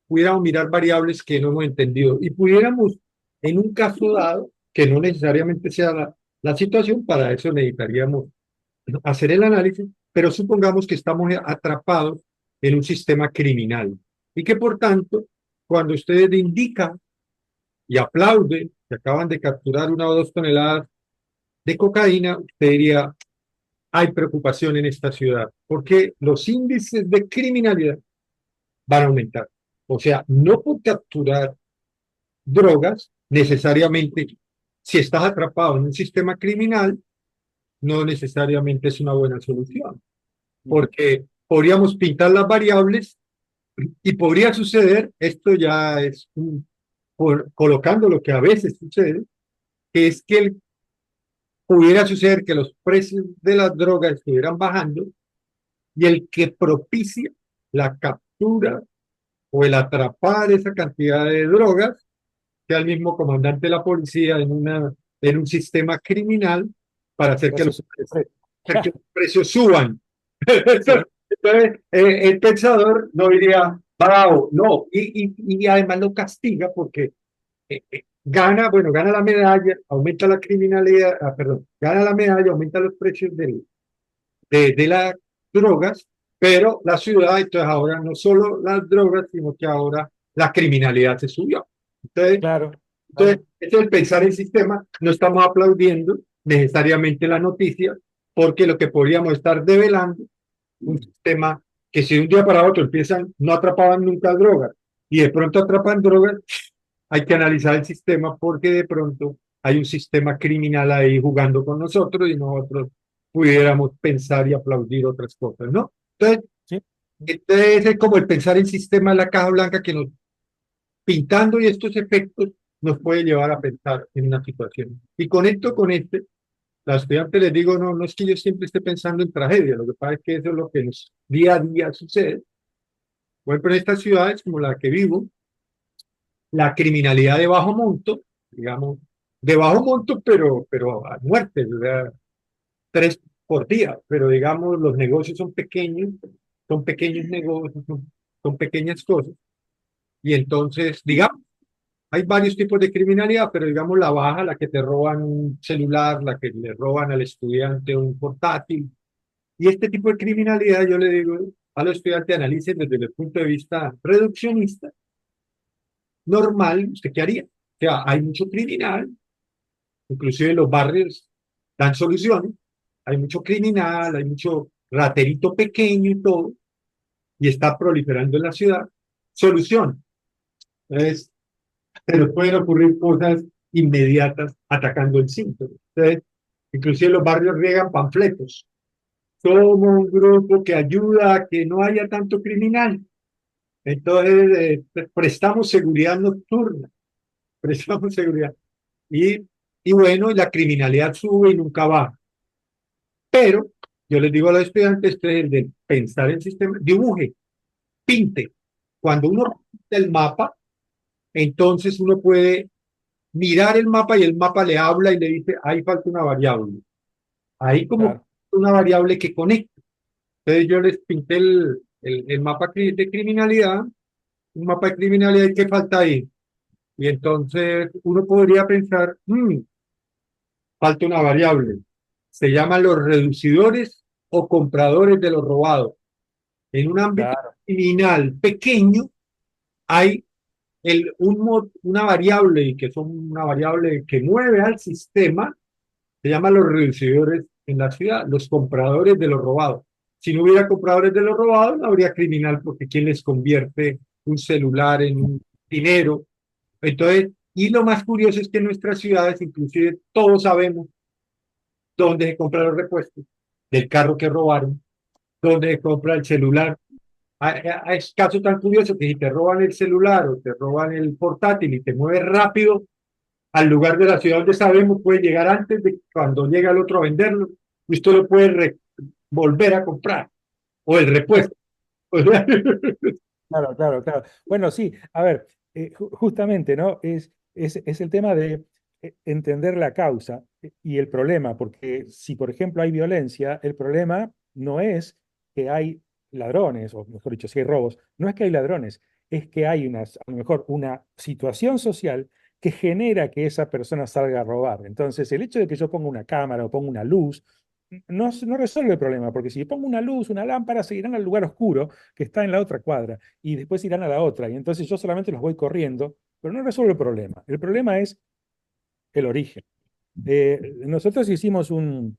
pudiéramos mirar variables que no hemos entendido y pudiéramos, en un caso dado, que no necesariamente sea la situación, para eso necesitaríamos hacer el análisis, pero supongamos que estamos atrapados en un sistema criminal y que por tanto, cuando ustedes indican y aplauden que acaban de capturar 1 o 2 toneladas de cocaína, usted diría, hay preocupación en esta ciudad, porque los índices de criminalidad van a aumentar. O sea, no por capturar drogas, necesariamente, si estás atrapado en un sistema criminal, no necesariamente es una buena solución, Ujú. porque podríamos pintar las variables y podría suceder, esto ya es colocando lo que a veces sucede, que es que pudiera suceder que los precios de las drogas estuvieran bajando y el que propicia la captura o el atrapar esa cantidad de drogas sea el mismo comandante de la policía en un sistema criminal para hacer Por que eso los, se- hacer que los precios suban. Sí, Entonces, el pensador no diría, bravo, no, y además lo castiga porque gana, bueno, gana la medalla, aumenta la criminalidad, perdón, gana la medalla, aumenta los precios de las drogas, pero la ciudad, entonces ahora no solo las drogas, sino que ahora la criminalidad se subió. Entonces, claro, entonces, claro. ese es el pensar en sistema, no estamos aplaudiendo necesariamente la noticia, porque lo que podríamos estar develando, un sistema que si de un día para otro empiezan, no atrapaban nunca drogas, y de pronto atrapan drogas, hay que analizar el sistema porque de pronto hay un sistema criminal ahí jugando con nosotros y nosotros pudiéramos pensar y aplaudir otras cosas, ¿no? Entonces, Sí. este es como el pensar en sistema en la caja blanca que nos, pintando y estos efectos, nos puede llevar a pensar en una situación. Y conecto con este, la estudiante les digo, no, no es que yo siempre esté pensando en tragedia, lo que pasa es que eso es lo que nos día a día sucede. Por ejemplo, en estas ciudades como la que vivo, la criminalidad de bajo monto, digamos, de bajo monto, pero a muerte, o sea, 3 por día, pero digamos, los negocios son pequeños negocios, son pequeñas cosas, y entonces, digamos, hay varios tipos de criminalidad, pero digamos la baja, la que te roban un celular, la que le roban al estudiante un portátil, y este tipo de criminalidad, yo le digo, a los estudiantes analicen desde el punto de vista reduccionista, normal, ¿usted qué haría? O sea, hay mucho criminal, inclusive los barrios dan soluciones, hay mucho criminal, hay mucho raterito pequeño y todo, y está proliferando en la ciudad. Solución. Entonces, pero pueden ocurrir cosas inmediatas atacando el síntoma. Entonces, inclusive los barrios riegan panfletos. Somos un grupo que ayuda a que no haya tanto criminal. Entonces, prestamos seguridad nocturna, prestamos seguridad. Y, y bueno, la criminalidad sube y nunca baja. Pero yo les digo a los estudiantes, ustedes de pensar en sistema, dibuje, pinte. Cuando uno pinta el mapa, entonces uno puede mirar el mapa y el mapa le habla y le dice, ahí falta una variable. Ahí como Claro, una variable que conecta. Entonces yo les pinté el mapa de criminalidad, un mapa de criminalidad y qué falta ahí. Y entonces uno podría pensar, falta una variable. Se llaman los reducidores o compradores de lo robado. En un ámbito claro, criminal pequeño hay una variable, y que son una variable que mueve al sistema, se llaman los reducidores en la ciudad, los compradores de lo robado. Si no hubiera compradores de lo robado, no habría criminal, porque ¿quién les convierte un celular en un dinero? Entonces, y lo más curioso es que en nuestras ciudades, inclusive todos sabemos dónde se compran los repuestos del carro que robaron, dónde se compra el celular. Es caso tan curioso que si te roban el celular o te roban el portátil y te mueves rápido al lugar de la ciudad donde sabemos, puede llegar antes de cuando llega el otro a venderlo, y usted lo puede volver a comprar, o el repuesto. O sea, claro, claro, claro. Bueno, sí, a ver, justamente, ¿no? Es el tema de entender la causa y el problema, porque si, por ejemplo, hay violencia, el problema no es que hay ladrones, o mejor dicho, si hay robos, no es que hay ladrones, es que hay a lo mejor una situación social que genera que esa persona salga a robar. Entonces, el hecho de que yo ponga una cámara o ponga una luz, no resuelve el problema, porque si pongo una luz, una lámpara, se irán al lugar oscuro que está en la otra cuadra y después irán a la otra. Y entonces yo solamente los voy corriendo, pero no resuelve el problema. El problema es el origen. Nosotros hicimos en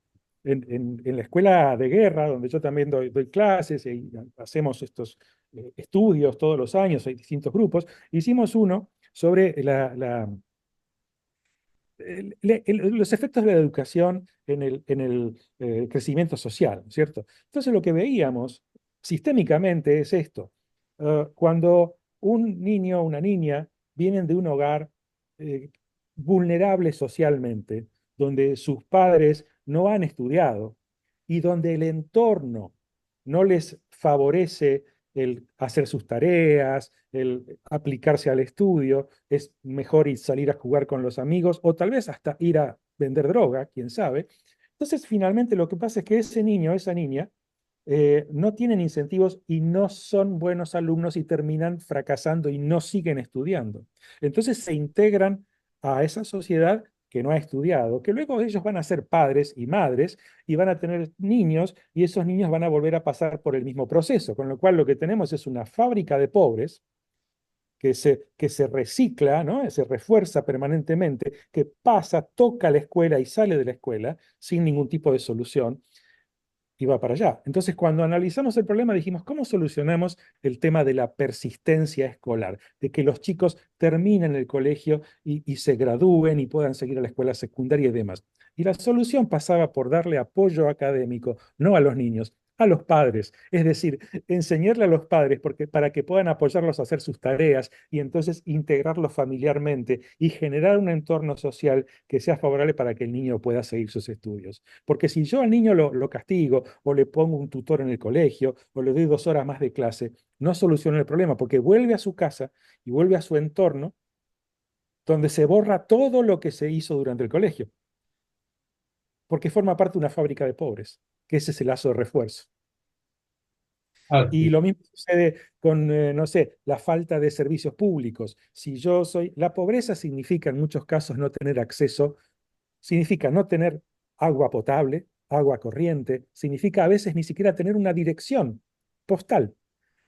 la escuela de guerra, donde yo también doy clases y hacemos estos estudios todos los años, hay distintos grupos, hicimos uno sobre los efectos de la educación en el crecimiento social, ¿cierto? Entonces lo que veíamos sistémicamente es esto. Cuando un niño o una niña vienen de un hogar eh, vulnerable socialmente, donde sus padres no han estudiado y donde el entorno no les favorece el hacer sus tareas, el aplicarse al estudio, es mejor ir salir a jugar con los amigos o tal vez hasta ir a vender droga, quién sabe. Entonces, finalmente lo que pasa es que ese niño, esa niña, no tienen incentivos y no son buenos alumnos y terminan fracasando y no siguen estudiando. Entonces se integran a esa sociedad que no ha estudiado, que luego ellos van a ser padres y madres y van a tener niños y esos niños van a volver a pasar por el mismo proceso, con lo cual lo que tenemos es una fábrica de pobres que se recicla, ¿no? Se refuerza permanentemente, que pasa, toca la escuela y sale de la escuela sin ningún tipo de solución y va para allá. Entonces, cuando analizamos el problema, dijimos, ¿cómo solucionamos el tema de la persistencia escolar? De que los chicos terminen el colegio y se gradúen y puedan seguir a la escuela secundaria y demás. Y la solución pasaba por darle apoyo académico, no a los niños, a los padres. Es decir, enseñarle a los padres para que puedan apoyarlos a hacer sus tareas y entonces integrarlos familiarmente y generar un entorno social que sea favorable para que el niño pueda seguir sus estudios. Porque si yo al niño lo castigo o le pongo un tutor en el colegio o le doy 2 horas más de clase, no soluciona el problema porque vuelve a su casa y vuelve a su entorno donde se borra todo lo que se hizo durante el colegio, porque forma parte de una fábrica de pobres, que ese es el lazo de refuerzo. Y así, lo mismo sucede con, no sé, la falta de servicios públicos. La pobreza significa en muchos casos no tener acceso, significa no tener agua potable, agua corriente, significa a veces ni siquiera tener una dirección. postal.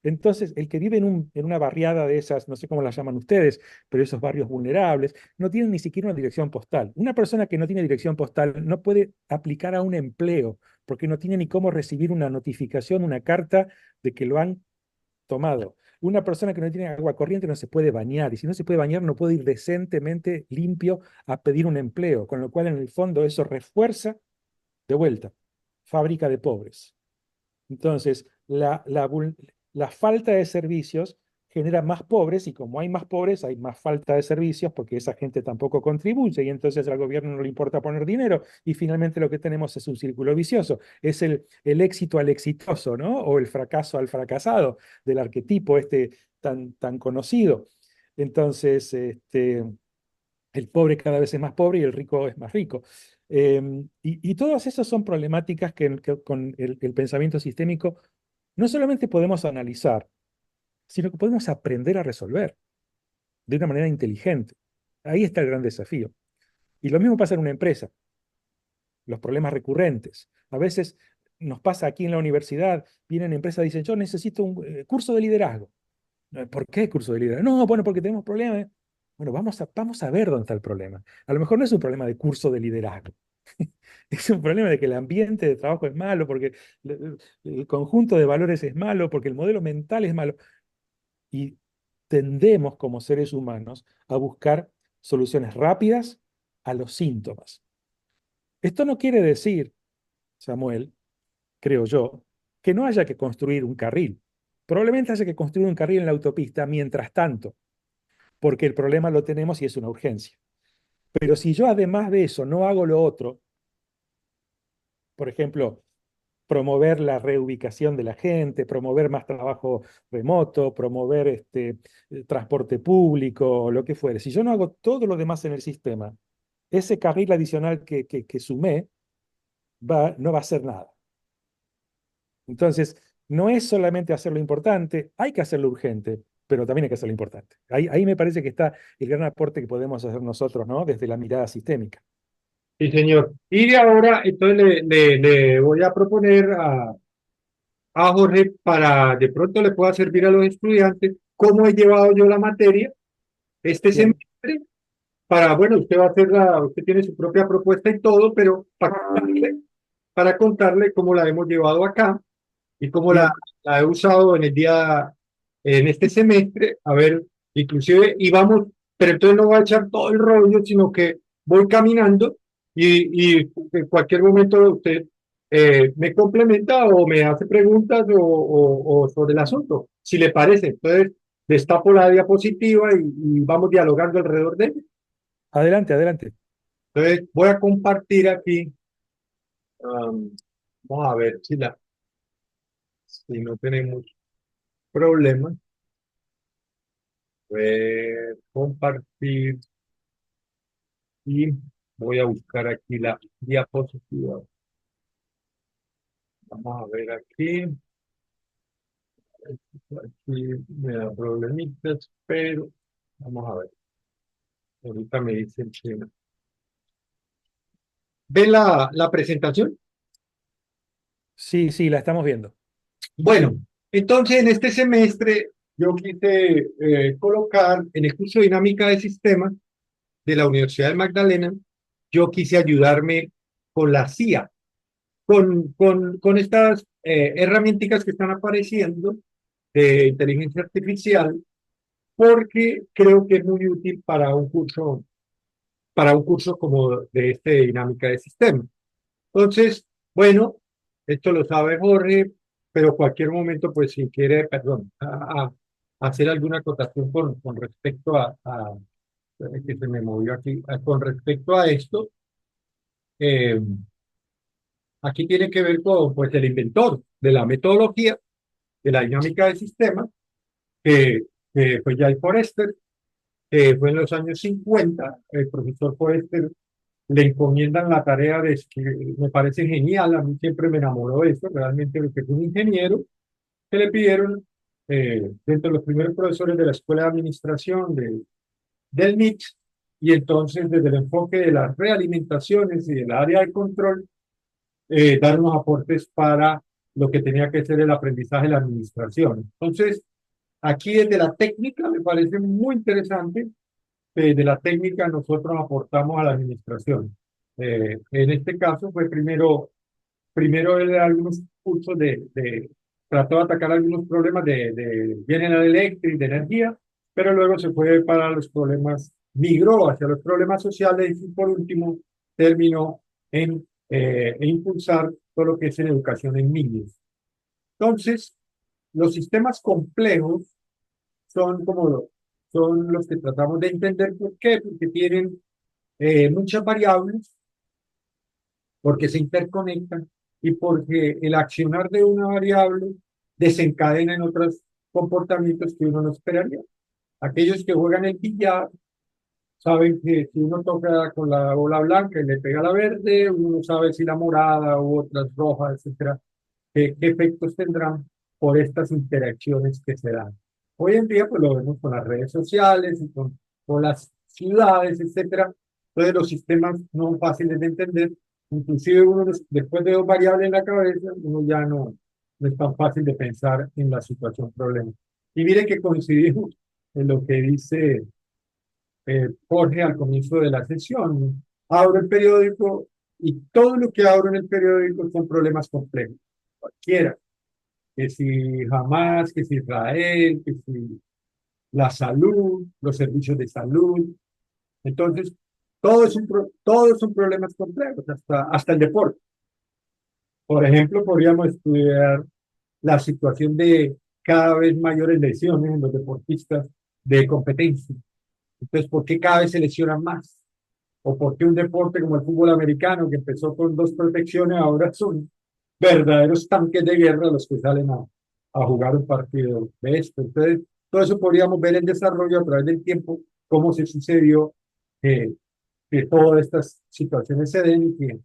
Entonces, el que vive en una barriada de esas, no sé cómo las llaman ustedes, pero esos barrios vulnerables, no tienen ni siquiera una dirección postal. Una persona que no tiene dirección postal no puede aplicar a un empleo porque no tiene ni cómo recibir una notificación, una carta de que lo han tomado. Una persona que no tiene agua corriente no se puede bañar, y si no se puede bañar no puede ir decentemente limpio a pedir un empleo, con lo cual en el fondo eso refuerza de vuelta, fábrica de pobres. Entonces, la falta de servicios genera más pobres y como hay más pobres, hay más falta de servicios porque esa gente tampoco contribuye y entonces al gobierno no le importa poner dinero y finalmente lo que tenemos es un círculo vicioso. Es el éxito al exitoso, ¿no? O el fracaso al fracasado del arquetipo este tan conocido. Entonces, el pobre cada vez es más pobre y el rico es más rico. Y todas esas son problemáticas que con el pensamiento sistémico no solamente podemos analizar, sino que podemos aprender a resolver de una manera inteligente. Ahí está el gran desafío. Y lo mismo pasa en una empresa, los problemas recurrentes. A veces nos pasa aquí en la universidad, vienen empresas y dicen, yo necesito un curso de liderazgo. ¿Por qué curso de liderazgo? No, bueno, porque tenemos problemas. Bueno, vamos a ver dónde está el problema. A lo mejor no es un problema de curso de liderazgo. Es un problema de que el ambiente de trabajo es malo, porque el conjunto de valores es malo, porque el modelo mental es malo. Y tendemos como seres humanos a buscar soluciones rápidas a los síntomas. Esto no quiere decir, Samuel, creo yo, que no haya que construir un carril. Probablemente haya que construir un carril en la autopista mientras tanto, porque el problema lo tenemos y es una urgencia. Pero si yo además de eso no hago lo otro, por ejemplo, promover la reubicación de la gente, promover más trabajo remoto, promover transporte público, lo que fuere. Si yo no hago todo lo demás en el sistema, ese carril adicional que sumé no va a hacer nada. Entonces, no es solamente hacer lo importante, hay que hacer lo urgente, pero también hay que hacer lo importante. Ahí me parece que está el gran aporte que podemos hacer nosotros, ¿no? Desde la mirada sistémica. Sí, señor. Y de ahora, entonces le voy a proponer a Jorge para de pronto le pueda servir a los estudiantes cómo he llevado yo la materia este Bien, semestre para, bueno, usted va a hacer usted tiene su propia propuesta y todo, pero para contarle cómo la hemos llevado acá y cómo bien. la he usado en este semestre, a ver, inclusive, y vamos, pero entonces no voy a echar todo el rollo, sino que voy caminando y en cualquier momento usted me complementa o me hace preguntas o sobre el asunto, si le parece. Entonces, destapo la diapositiva y vamos dialogando alrededor de ella. Adelante, adelante. Entonces, voy a compartir aquí, vamos a ver si no tenemos problemas. Compartir y voy a buscar aquí la diapositiva. Vamos a ver aquí. Aquí me da problemitas, pero vamos a ver. Ahorita me dicen que... ¿Ven la presentación? Sí, sí, la estamos viendo. Bueno, entonces en este semestre yo quise colocar en el curso de dinámica de sistemas de la Universidad de Magdalena, yo quise ayudarme con la CIA, con estas herramientas que están apareciendo de inteligencia artificial, porque creo que es muy útil para un curso como de dinámica de sistemas. Entonces, bueno, esto lo sabe Jorge, pero cualquier momento, pues si quiere, perdón, hacer alguna acotación con respecto que se me movió aquí, con respecto a esto, eh, aquí tiene que ver con pues, el inventor de la metodología de la dinámica de sistemas, que fue Jay Forrester, que fue en los años 50. El profesor Forrester le encomiendan la tarea de que me parece genial, a mí siempre me enamoró de esto, realmente lo que es un ingeniero, que le pidieron, dentro de los primeros profesores de la Escuela de Administración del MIT, y entonces desde el enfoque de las realimentaciones y del área de control, dar unos aportes para lo que tenía que ser el aprendizaje de la administración. Entonces, aquí desde la técnica me parece muy interesante. De la técnica nosotros aportamos a la administración. En este caso fue primero él algunos cursos trató de atacar algunos problemas de General Electric, de energía, pero luego se fue para los problemas, migró hacia los problemas sociales y por último terminó en impulsar todo lo que es en educación en niños. Entonces, los sistemas complejos son son los que tratamos de entender. ¿Por qué? Porque tienen muchas variables, porque se interconectan y porque el accionar de una variable desencadena en otros comportamientos que uno no esperaría. Aquellos que juegan el billar saben que si uno toca con la bola blanca y le pega la verde, uno no sabe si la morada u otras rojas, etcétera, qué efectos tendrán por estas interacciones que se dan. Hoy en día, pues lo vemos con las redes sociales y con las ciudades, etcétera. Entonces, los sistemas no son fáciles de entender. Inclusive uno, después de dos variables en la cabeza, uno ya no es tan fácil de pensar en la situación problema. Y mire que coincidimos en lo que dice Jorge al comienzo de la sesión. Abro el periódico y todo lo que abro en el periódico son problemas complejos. Cualquiera. Que si Hamas, que si Israel, que si la salud, los servicios de salud. Entonces, todos son problemas complejos, hasta el deporte. Por ejemplo, podríamos estudiar la situación de cada vez mayores lesiones en los deportistas de competencia. Entonces, ¿por qué cada vez se lesionan más? ¿O por qué un deporte como el fútbol americano, que empezó con dos protecciones, ahora son verdaderos tanques de guerra los que salen a jugar un partido de esto? Entonces, todo eso podríamos ver el desarrollo a través del tiempo, cómo se sucedió que todas estas situaciones se den y que,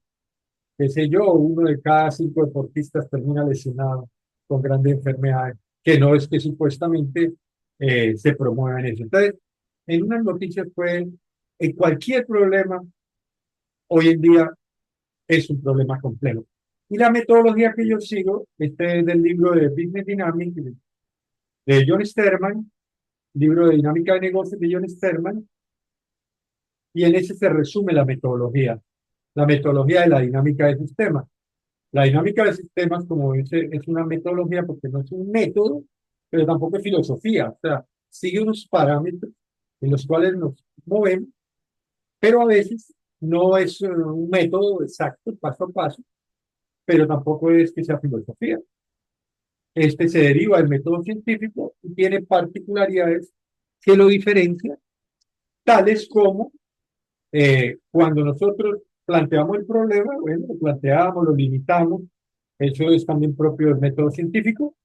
qué sé yo, uno de cada cinco deportistas termina lesionado con grandes enfermedades, que no es que supuestamente se promuevan eso. Entonces, en unas noticias pueden, en cualquier problema, hoy en día es un problema complejo. Y la metodología que yo sigo, este es del libro de Business Dynamics de John Sterman, libro de dinámica de negocios de John Sterman, y en ese se resume la metodología de la dinámica de sistemas. La dinámica de sistemas, como dice, es una metodología porque no es un método, pero tampoco es filosofía. O sea, sigue unos parámetros en los cuales nos movemos, pero a veces no es un método exacto, paso a paso, pero tampoco es que sea filosofía. Este se deriva del método científico y tiene particularidades que lo diferencian, tales como cuando nosotros planteamos el problema, bueno, lo planteamos, lo limitamos, eso es también propio del método científico,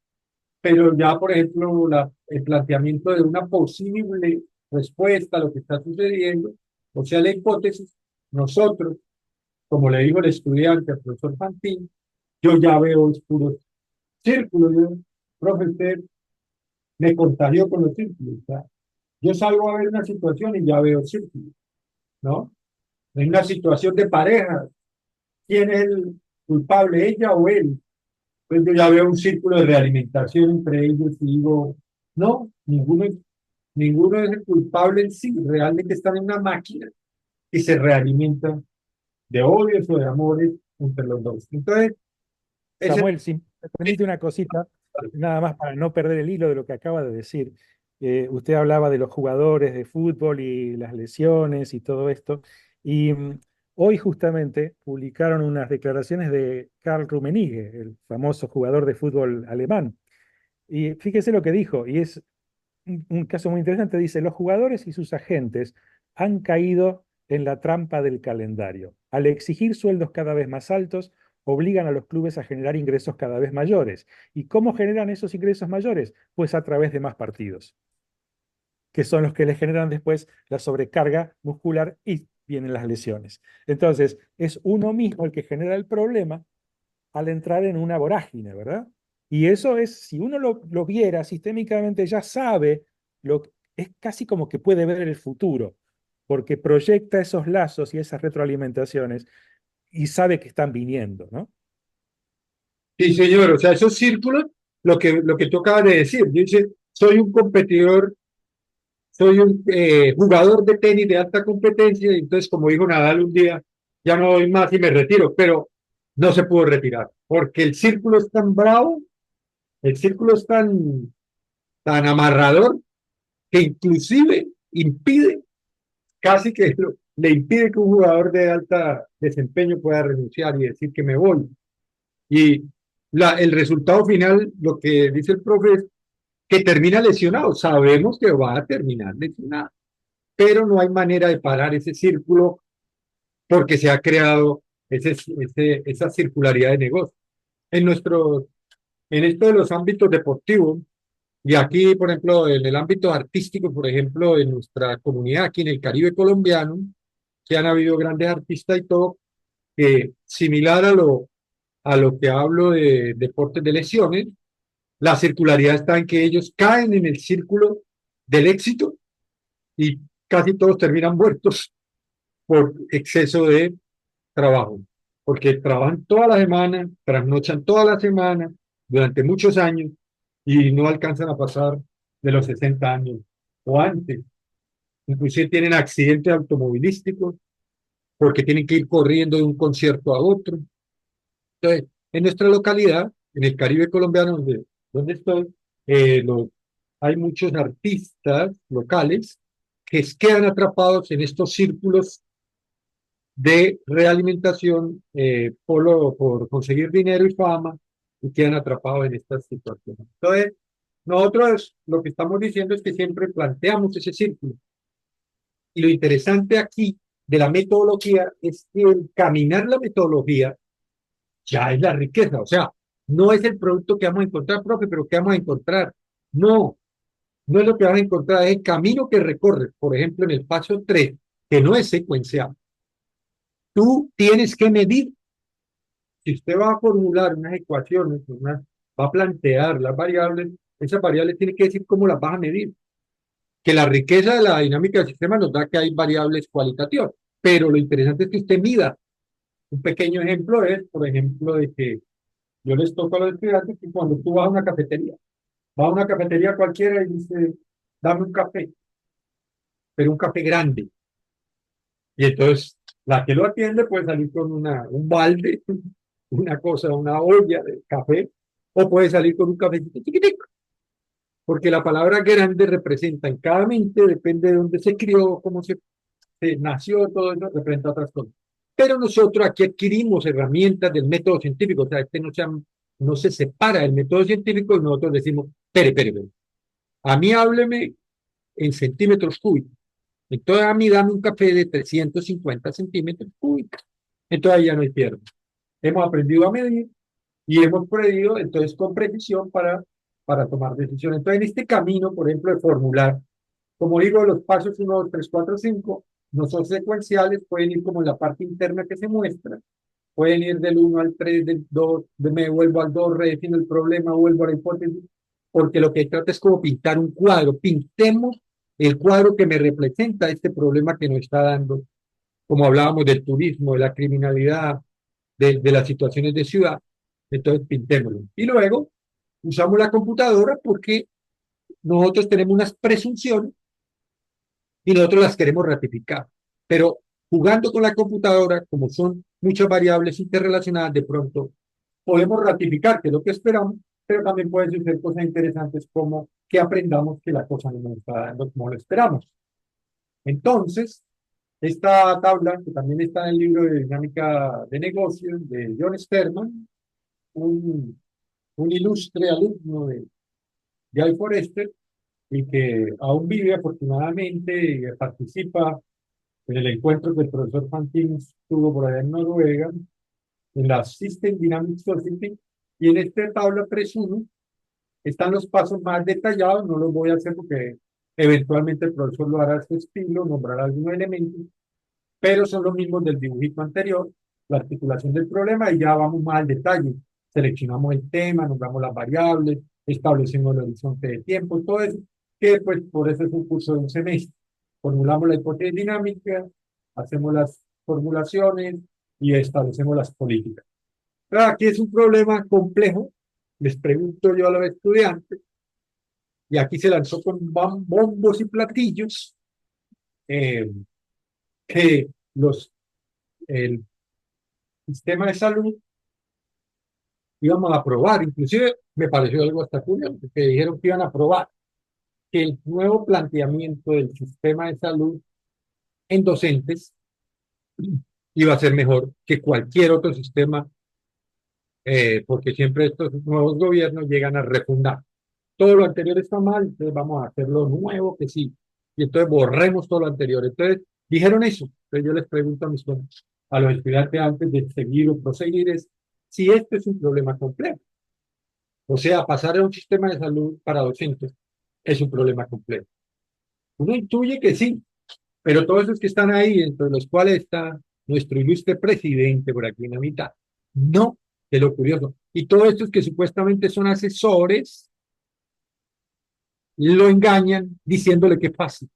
pero ya, por ejemplo, el planteamiento de una posible respuesta a lo que está sucediendo, o sea, la hipótesis, nosotros, como le dijo el estudiante al profesor Fantín, yo ya veo los puros círculos. Yo, profe, usted me contagió con los círculos. O sea, yo salgo a ver una situación y ya veo círculos, ¿no? En una situación de pareja, ¿quién es el culpable, ella o él? Pues yo ya veo un círculo de realimentación entre ellos y digo, no, ninguno es el culpable en sí, realmente están en una máquina y se realimentan de odios o de amores entre los dos. Entonces, ese Samuel, si me permite una cosita, nada más para no perder el hilo de lo que acaba de decir. Usted hablaba de los jugadores de fútbol y las lesiones y todo esto. Y hoy justamente publicaron unas declaraciones de Karl Rummenigge, el famoso jugador de fútbol alemán. Y fíjese lo que dijo, y es un caso muy interesante. Dice, los jugadores y sus agentes han caído en la trampa del calendario. Al exigir sueldos cada vez más altos, obligan a los clubes a generar ingresos cada vez mayores. ¿Y cómo generan esos ingresos mayores? Pues a través de más partidos, que son los que les generan después la sobrecarga muscular y vienen las lesiones. Entonces, es uno mismo el que genera el problema al entrar en una vorágine, ¿verdad? Y eso es, si uno lo viera sistémicamente, ya sabe, es casi como que puede ver el futuro, porque proyecta esos lazos y esas retroalimentaciones y sabe que están viniendo, ¿no? Sí, señor, o sea, esos círculos, lo que tú acabas de decir, dice, soy un competidor, soy un jugador de tenis de alta competencia, y entonces, como dijo Nadal un día, ya no doy más y me retiro, pero no se pudo retirar, porque el círculo es tan bravo, el círculo es tan amarrador, que inclusive impide, casi que le impide que un jugador de alta desempeño pueda renunciar y decir que me voy. Y el resultado final, lo que dice el profe, es que termina lesionado. Sabemos que va a terminar lesionado, pero no hay manera de parar ese círculo porque se ha creado esa circularidad de negocio. En en esto de los ámbitos deportivos, y aquí, por ejemplo, en el ámbito artístico, por ejemplo, en nuestra comunidad aquí en el Caribe colombiano, que han habido grandes artistas y todo, que similar a lo que hablo de deportes de lesiones, la circularidad está en que ellos caen en el círculo del éxito y casi todos terminan muertos por exceso de trabajo, porque trabajan toda la semana, trasnochan toda la semana, durante muchos años, y no alcanzan a pasar de los 60 años o antes. Inclusive tienen accidentes automovilísticos porque tienen que ir corriendo de un concierto a otro. Entonces, en nuestra localidad, en el Caribe colombiano, donde estoy, hay muchos artistas locales que quedan atrapados en estos círculos de realimentación por conseguir dinero y fama y quedan atrapados en estas situaciones. Entonces, nosotros lo que estamos diciendo es que siempre planteamos ese círculo. Y lo interesante aquí de la metodología es que el caminar la metodología ya es la riqueza. O sea, no es el producto que vamos a encontrar, profe, pero ¿qué vamos a encontrar? No, no es lo que vas a encontrar, es el camino que recorres. Por ejemplo, en el paso 3 que no es secuencial. Tú tienes que medir. Si usted va a formular unas ecuaciones, va a plantear las variables, esas variables tiene que decir cómo las vas a medir. Que la riqueza de la dinámica del sistema nos da que hay variables cualitativas, pero lo interesante es que usted mida. Un pequeño ejemplo es, por ejemplo, de que yo les toco a los estudiantes que cuando tú vas a una cafetería cualquiera y dice, dame un café, pero un café grande. Y entonces la que lo atiende puede salir con un balde, una cosa, una olla de café, o puede salir con un cafecito chiquitico, porque la palabra grande representa en cada mente, depende de dónde se crió, cómo se nació, todo eso representa otras cosas. Pero nosotros aquí adquirimos herramientas del método científico, o sea, no se separa del método científico y nosotros decimos, espere, a mí hábleme en centímetros cúbicos. Entonces a mí dame un café de 350 centímetros cúbicos. Entonces ahí ya no hay pierde. Hemos aprendido a medir y hemos pedido entonces con precisión para tomar decisiones. Entonces en este camino, por ejemplo, de formular, como digo, los pasos 1, 2, 3, 4, 5 no son secuenciales, pueden ir como en la parte interna que se muestra, pueden ir del 1 al 3, del 2, me vuelvo al 2, redefino el problema, vuelvo a la hipótesis, porque lo que trata es como pintar un cuadro, pintemos el cuadro que me representa este problema que nos está dando, como hablábamos del turismo, de la criminalidad, de las situaciones de ciudad, entonces pintémoslo. Y luego usamos la computadora porque nosotros tenemos unas presunciones y nosotros las queremos ratificar. Pero jugando con la computadora, como son muchas variables interrelacionadas, de pronto podemos ratificar que es lo que esperamos, pero también pueden suceder cosas interesantes como que aprendamos que la cosa no nos está dando como lo esperamos. Entonces, esta tabla, que también está en el libro de dinámica de negocios de John Sterman, un, un ilustre alumno de Guy Forester, y que aún vive afortunadamente y participa en el encuentro que el profesor Fantins tuvo por allá en Noruega, en la System Dynamic Society, y en esta tabla 3.1 están los pasos más detallados, no los voy a hacer porque eventualmente el profesor lo hará a su estilo, nombrará algunos elementos, pero son los mismos del dibujito anterior, la articulación del problema, y ya vamos más al detalle. Seleccionamos el tema, nombramos las variables, establecemos el horizonte de tiempo, todo eso, que pues por eso es un curso de un semestre. Formulamos la hipótesis dinámica, hacemos las formulaciones y establecemos las políticas. Aquí es un problema complejo, les pregunto yo a los estudiantes, y aquí se lanzó con bombos y platillos eh, que el sistema de salud íbamos a aprobar, inclusive me pareció algo hasta curioso, que dijeron que iban a aprobar que el nuevo planteamiento del sistema de salud en docentes iba a ser mejor que cualquier otro sistema, porque siempre estos nuevos gobiernos llegan a refundar. Todo lo anterior está mal, entonces vamos a hacer lo nuevo que sí. Y entonces borremos todo lo anterior. Entonces dijeron eso. Entonces yo les pregunto a los estudiantes antes de seguir o proseguir es si este es un problema complejo. O sea, pasar a un sistema de salud para docentes es un problema complejo. Uno intuye que sí, pero todos esos que están ahí, entre los cuales está nuestro ilustre presidente por aquí en la mitad, no, es lo curioso. Y todos estos que supuestamente son asesores, lo engañan diciéndole que es fácil.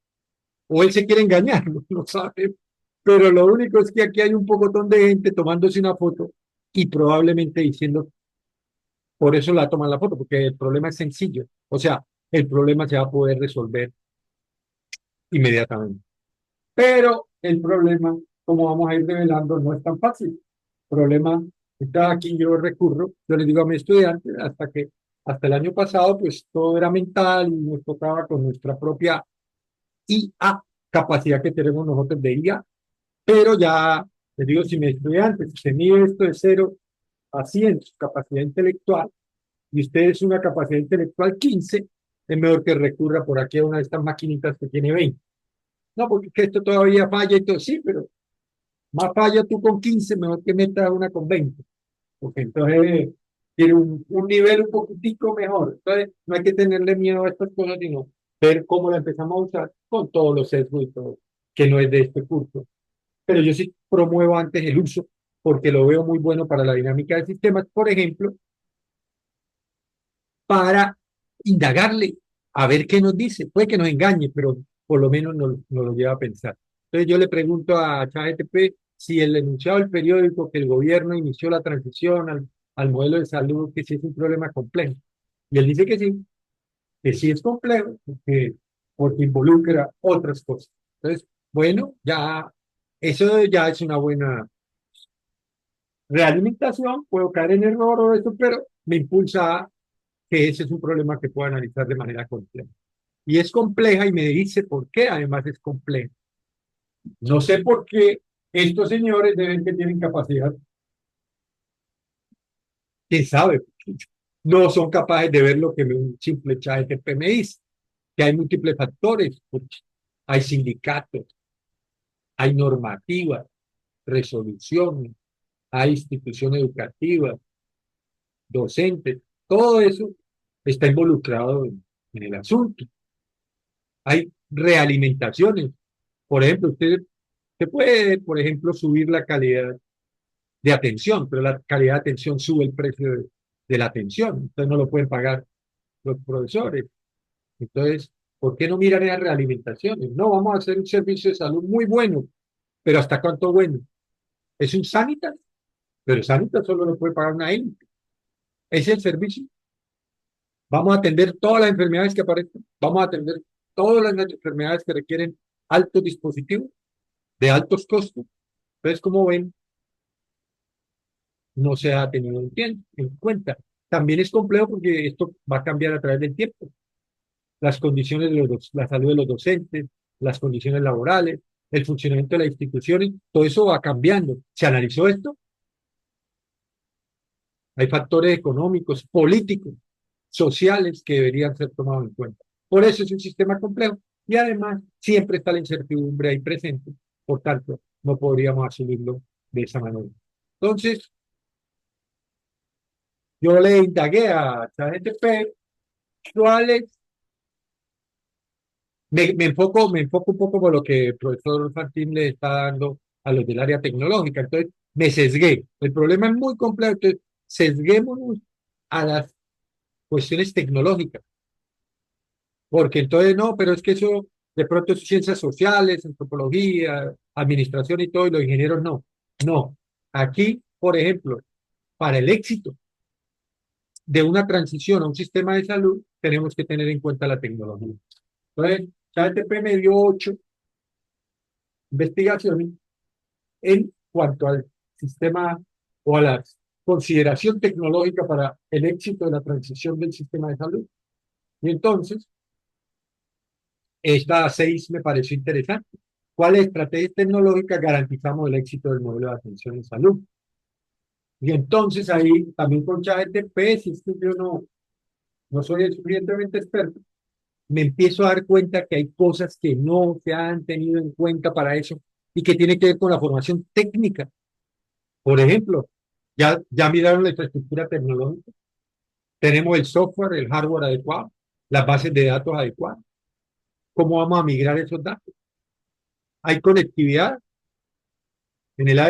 O él se quiere engañar, no lo sabe. Pero lo único es que aquí hay un pocotón de gente tomándose una foto y probablemente diciendo, por eso la toman la foto, porque el problema es sencillo. O sea, el problema se va a poder resolver inmediatamente. Pero el problema, como vamos a ir revelando, no es tan fácil. El problema, cada quien yo recurro, yo les digo a mis estudiantes, hasta el año pasado, pues todo era mental y nos tocaba con nuestra propia IA, capacidad que tenemos nosotros de IA, pero ya, les digo, si mi estudiante se mide esto de 0 a 100, su capacidad intelectual, y usted es una capacidad intelectual 15, es mejor que recurra por aquí a una de estas maquinitas que tiene 20. No, porque es que esto todavía falla y todo, sí, pero más falla tú con 15, mejor que metas una con 20, porque entonces tiene un nivel un poquitico mejor. Entonces, no hay que tenerle miedo a estas cosas, sino ver cómo la empezamos a usar con todos los sesgos y todo, que no es de este curso. Pero yo sí promuevo antes el uso, porque lo veo muy bueno para la dinámica del sistema, por ejemplo, para indagarle, a ver qué nos dice. Puede que nos engañe, pero por lo menos nos lo lleva a pensar. Entonces yo le pregunto a ChatGPT si el enunciado del periódico que el gobierno inició la transición al modelo de salud, que sí es un problema complejo. Y él dice que sí es complejo, porque involucra otras cosas. Entonces, bueno, ya eso ya es una buena realimentación, puedo caer en error o eso, pero me impulsa a que ese es un problema que puedo analizar de manera compleja. Y es compleja y me dice por qué además es compleja. No sé por qué estos señores deben que tienen capacidad, quién sabe, no son capaces de ver lo que un simple chat me dice, que hay múltiples factores, hay sindicatos, hay normativas, resoluciones, hay instituciones educativas, docentes, todo eso está involucrado en el asunto. Hay realimentaciones. Por ejemplo, usted puede, por ejemplo, subir la calidad de atención, pero la calidad de atención sube el precio de la atención. Entonces no lo pueden pagar los profesores. Entonces, ¿por qué no miran esas realimentaciones? No, vamos a hacer un servicio de salud muy bueno, pero ¿hasta cuánto bueno? ¿Es un Sanitas? Pero Sanitas solo lo puede pagar una élite. ¿Es el servicio? Vamos a atender todas las enfermedades que aparecen. Vamos a atender todas las enfermedades que requieren altos dispositivos de altos costos. Entonces, como ven, no se ha tenido en cuenta. También es complejo porque esto va a cambiar a través del tiempo. Las condiciones de la salud de los docentes, las condiciones laborales, el funcionamiento de las instituciones, todo eso va cambiando. ¿Se analizó esto? Hay factores económicos, políticos, sociales que deberían ser tomados en cuenta. Por eso es un sistema complejo y además siempre está la incertidumbre ahí presente. Por tanto, no podríamos asumirlo de esa manera. Entonces, yo le indagué a ChatGPT cuáles, me enfoco un poco por lo que el profesor Fantín le está dando a los del área tecnológica. Entonces, me sesgué. El problema es muy complejo. Entonces, sesguémonos a las cuestiones tecnológicas. Porque entonces no, pero es que eso de pronto es ciencias sociales, antropología, administración y todo, y los ingenieros no. No. Aquí, por ejemplo, para el éxito de una transición a un sistema de salud, tenemos que tener en cuenta la tecnología. Entonces, ChatGPT me dio 8 investigaciones en cuanto al sistema o a la consideración tecnológica para el éxito de la transición del sistema de salud. Y entonces, estas 6 me pareció interesante. ¿Cuáles estrategias tecnológicas garantizamos el éxito del modelo de atención en salud? Y entonces ahí también con ChatGPT, si es que yo no soy el suficientemente experto, me empiezo a dar cuenta que hay cosas que no se han tenido en cuenta para eso y que tiene que ver con la formación técnica. Por ejemplo, ya miraron la infraestructura tecnológica, tenemos el software, el hardware adecuado, las bases de datos adecuadas. ¿Cómo vamos a migrar esos datos? Hay conectividad.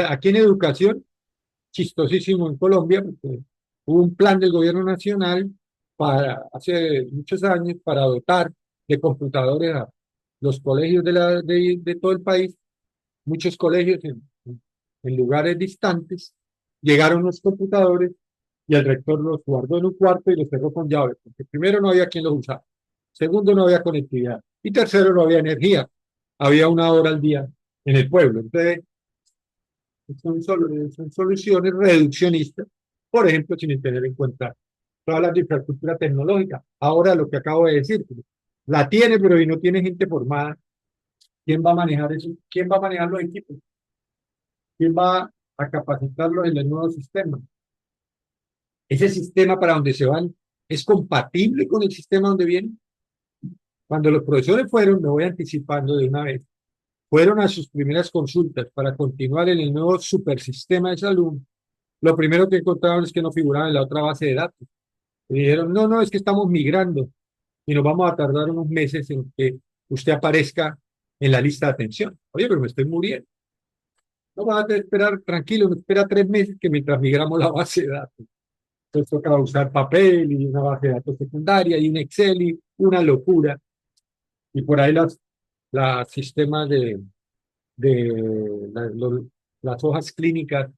Aquí en educación, chistosísimo en Colombia, porque hubo un plan del gobierno nacional para hace muchos años para dotar de computadores a los colegios de todo el país. Muchos colegios en lugares distantes llegaron los computadores y el rector los guardó en un cuarto y los cerró con llave, porque primero no había quien los usara, segundo no había conectividad y tercero no había energía, había 1 hora al día en el pueblo. Entonces, son soluciones reduccionistas, por ejemplo, sin tener en cuenta todas las infraestructuras tecnológicas. Ahora lo que acabo de decir, la tiene, pero si no tiene gente formada, ¿quién va a manejar eso? ¿Quién va a manejar los equipos? ¿Quién va a capacitarlos en el nuevo sistema? ¿Ese sistema para donde se van es compatible con el sistema donde vienen? Cuando los profesores fueron, me voy anticipando de una vez, fueron a sus primeras consultas para continuar en el nuevo supersistema de salud, lo primero que encontraron es que no figuraba en la otra base de datos. Y dijeron, no, no, es que estamos migrando y nos vamos a tardar unos meses en que usted aparezca en la lista de atención. Oye, pero me estoy muriendo. No vas a esperar tranquilo, me espera 3 meses que mientras migramos la base de datos. Entonces toca usar papel y una base de datos secundaria y un Excel y una locura. Y por ahí las sistemas de las hojas clínicas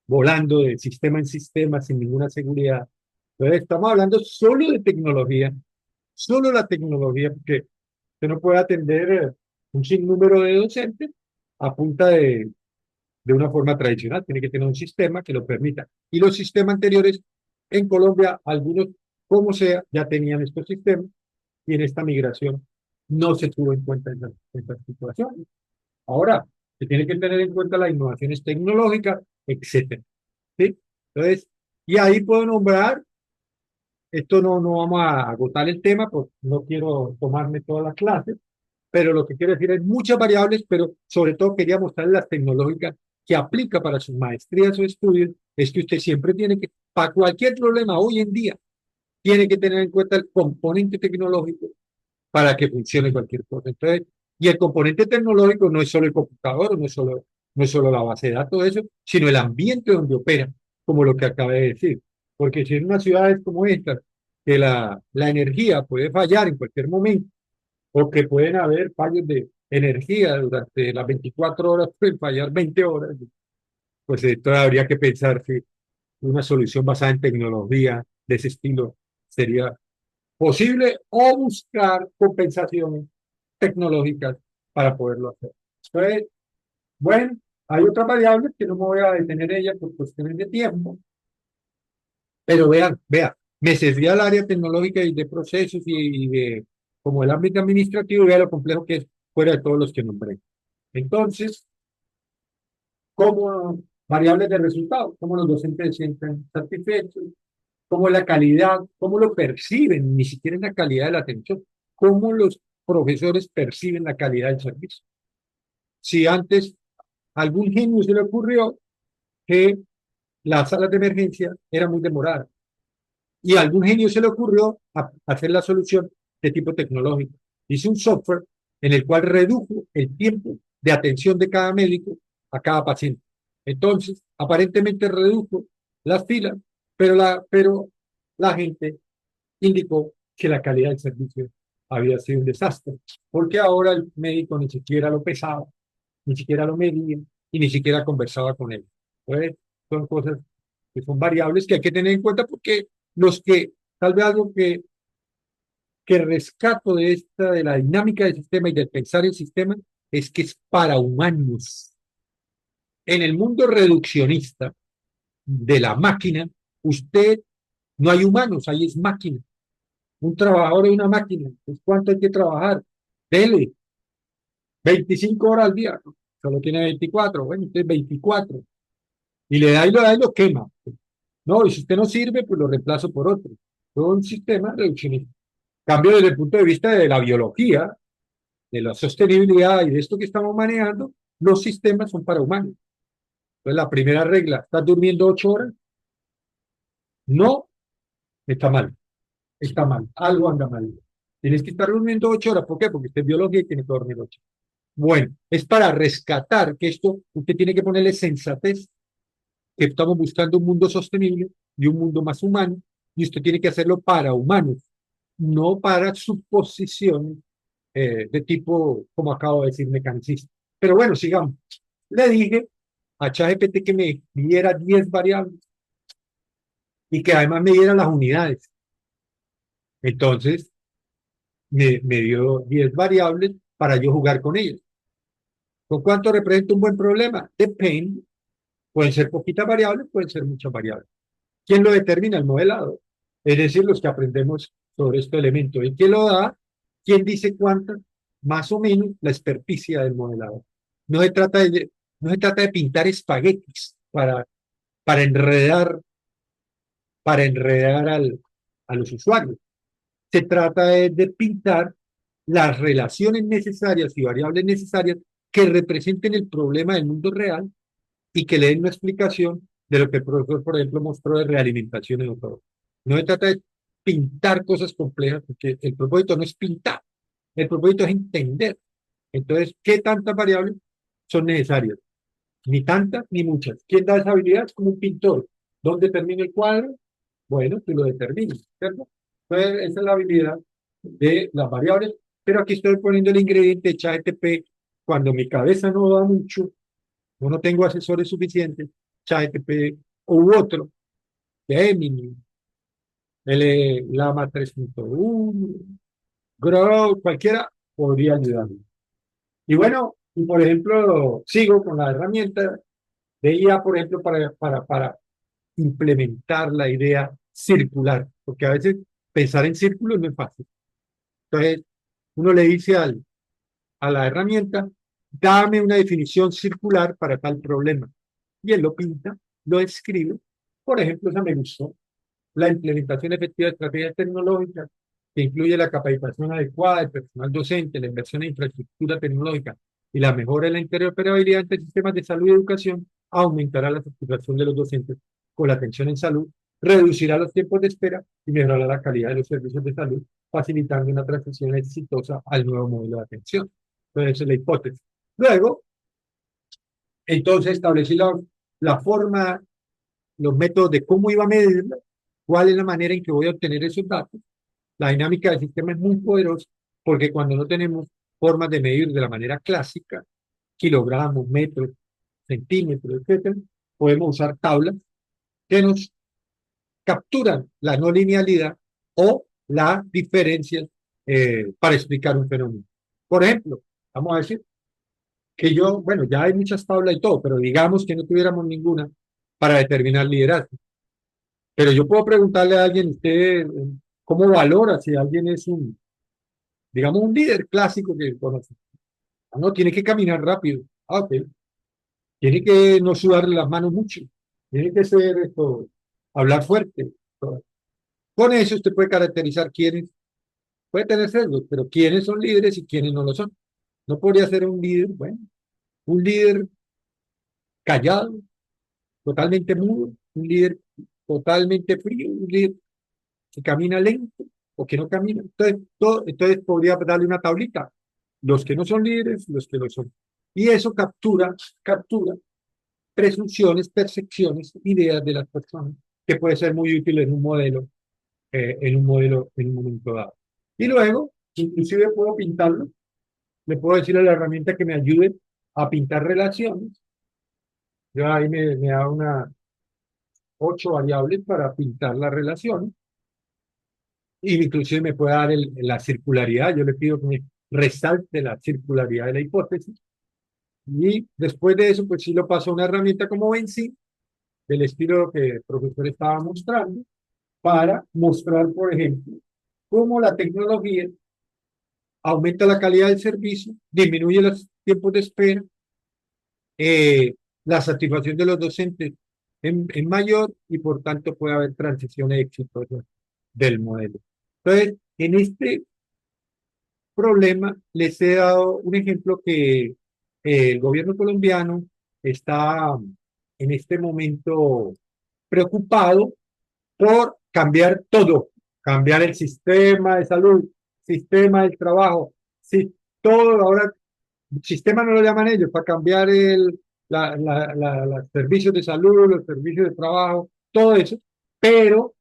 volando de sistema en sistema sin ninguna seguridad. Entonces estamos hablando solo de tecnología, solo la tecnología, porque usted no puede atender un sinnúmero de docentes a punta de una forma tradicional, tiene que tener un sistema que lo permita. Y los sistemas anteriores en Colombia, algunos, como sea, ya tenían estos sistemas y en esta migración no se tuvo en cuenta esa situación. Ahora, se tiene que tener en cuenta las innovaciones tecnológicas, etcétera. ¿Sí? Entonces, y ahí puedo nombrar, esto no vamos a agotar el tema, pues no quiero tomarme todas las clases, pero lo que quiero decir es muchas variables, pero sobre todo quería mostrar las tecnológicas que aplica para sus maestrías o estudios, es que usted siempre tiene que, para cualquier problema hoy en día, tiene que tener en cuenta el componente tecnológico para que funcione cualquier cosa. Entonces, y el componente tecnológico no es solo el computador, no es solo la base de datos, eso, sino el ambiente donde opera, como lo que acabé de decir. Porque si en una ciudad es como esta, que la energía puede fallar en cualquier momento, o que pueden haber fallos de energía durante las 24 horas, pueden fallar 20 horas, pues esto habría que pensar si una solución basada en tecnología de ese estilo sería posible o buscar compensaciones tecnológicas para poderlo hacer. Entonces, bueno, hay otras variables que no me voy a detener en ellas por cuestiones de tiempo, pero vean, me sesgué al área tecnológica y de procesos y de como el ámbito administrativo y vea lo complejo que es fuera de todos los que nombré. Entonces, ¿cómo variables de resultados? ¿Cómo los docentes se sienten satisfechos? ¿Cómo la calidad? ¿Cómo lo perciben? Ni siquiera en la calidad de la atención. ¿Cómo los profesores perciben la calidad del servicio? Si antes a algún genio se le ocurrió que las salas de emergencia eran muy demoradas y a algún genio se le ocurrió hacer la solución de tipo tecnológico. Hizo un software en el cual redujo el tiempo de atención de cada médico a cada paciente. Entonces, aparentemente redujo las filas, pero la gente indicó que la calidad del servicio había sido un desastre, porque ahora el médico ni siquiera lo pesaba, ni siquiera lo medía y ni siquiera conversaba con él. Entonces, son cosas que son variables que hay que tener en cuenta porque tal vez algo que rescato de de la dinámica del sistema y del pensar el sistema, es que es para humanos. En el mundo reduccionista de la máquina, usted no hay humanos, ahí es máquina. Un trabajador es una máquina. Pues, ¿cuánto hay que trabajar? Dele, 25 horas al día. Solo tiene 24, bueno, usted 24. Y le da y lo da y lo quema. No, y si usted no sirve, pues lo reemplazo por otro. Todo un sistema reduccionista. Cambio desde el punto de vista de la biología, de la sostenibilidad y de esto que estamos manejando, los sistemas son para humanos. Entonces, la primera regla, ¿estás durmiendo 8 horas? No, está mal, algo anda mal. Tienes que estar durmiendo 8 horas, ¿por qué? Porque usted es biología y tiene que dormir 8. Bueno, es para rescatar que esto, usted tiene que ponerle sensatez, que estamos buscando un mundo sostenible y un mundo más humano, y usted tiene que hacerlo para humanos, no para suposiciones de tipo, como acabo de decir, mecanicista. Pero bueno, sigamos. Le dije a ChatGPT que me diera 10 variables y que además me diera las unidades. Entonces, me dio 10 variables para yo jugar con ellas. ¿Con cuánto representa un buen problema? Depende. Pueden ser poquitas variables, pueden ser muchas variables. ¿Quién lo determina? El modelado. Es decir, los que aprendemos sobre este elemento. ¿Y quién lo da? ¿Quién dice cuántas? Más o menos la experticia del modelado. No se trata no se trata de pintar espaguetis para enredar, a los usuarios. Se trata de pintar las relaciones necesarias y variables necesarias que representen el problema del mundo real y que le den una explicación de lo que el profesor, por ejemplo, mostró de realimentación en otro. No se trata de pintar cosas complejas, porque el propósito no es pintar, el propósito es entender. Entonces, ¿qué tantas variables son necesarias? Ni tantas ni muchas. ¿Quién da esa habilidad? Es como un pintor. ¿Dónde termina el cuadro? Bueno, tú lo determinas, ¿cierto? Entonces, esa es la habilidad de las variables, pero aquí estoy poniendo el ingrediente de ChatGPT cuando mi cabeza no da mucho, yo no tengo asesores suficientes, ChatGPT u otro, Gemini, Lama 3.1, Grow, cualquiera podría ayudarme. Y bueno, y por ejemplo, sigo con la herramienta de IA, por ejemplo, para implementar la idea circular, porque a veces pensar en círculos no es fácil. Entonces, uno le dice a la herramienta, dame una definición circular para tal problema. Y él lo pinta, lo escribe. Por ejemplo, esa me gustó. La implementación efectiva de estrategias tecnológicas que incluye la capacitación adecuada del personal docente, la inversión en infraestructura tecnológica y la mejora de la interoperabilidad entre sistemas de salud y educación, aumentará la satisfacción de los docentes con la atención en salud, reducirá los tiempos de espera y mejorará la calidad de los servicios de salud, facilitando una transición exitosa al nuevo modelo de atención. Entonces, esa es la hipótesis. Luego, entonces, establecí la forma, los métodos de cómo iba a medirla, cuál es la manera en que voy a obtener esos datos. La dinámica del sistema es muy poderosa porque cuando no tenemos formas de medir de la manera clásica, kilogramos, metros, centímetros, etcétera, podemos usar tablas que nos capturan la no linealidad o las diferencias para explicar un fenómeno. Por ejemplo, vamos a decir que yo, bueno, ya hay muchas tablas y todo, pero digamos que no tuviéramos ninguna para determinar liderazgo. Pero yo puedo preguntarle a alguien, usted, ¿cómo valora si alguien es digamos, un líder clásico que conoce? Ah, no, tiene que caminar rápido. Ah, ok. Tiene que no sudarle las manos mucho. Tiene que ser esto, hablar fuerte. Con eso usted puede caracterizar quiénes, puede tener sesgos, pero quiénes son líderes y quiénes no lo son. No podría ser un líder, bueno, un líder callado, totalmente mudo, un líder totalmente frío, un líder que camina lento o que no camina. Entonces podría darle una tablita. Los que no son líderes, los que lo son. Y eso captura presunciones, percepciones, ideas de las personas, que puede ser muy útil en un momento dado. Y luego, inclusive puedo pintarlo, le puedo decir a la herramienta que me ayude a pintar relaciones. Yo ahí me da 8 variables para pintar la relación. Y inclusive me puede dar la circularidad. Yo le pido que me resalte la circularidad de la hipótesis. Y después de eso, pues sí lo paso a una herramienta como Vensi, del estilo que el profesor estaba mostrando, para mostrar, por ejemplo, cómo la tecnología aumenta la calidad del servicio, disminuye los tiempos de espera, la satisfacción de los docentes en mayor y por tanto puede haber transiciones exitosas del modelo. Entonces, en este problema les he dado un ejemplo que el gobierno colombiano está en este momento preocupado por cambiar todo, cambiar el sistema de salud, sistema del trabajo, si todo ahora, sistema no lo llaman ellos, para cambiar los servicios de salud, los servicios de trabajo, todo eso, pero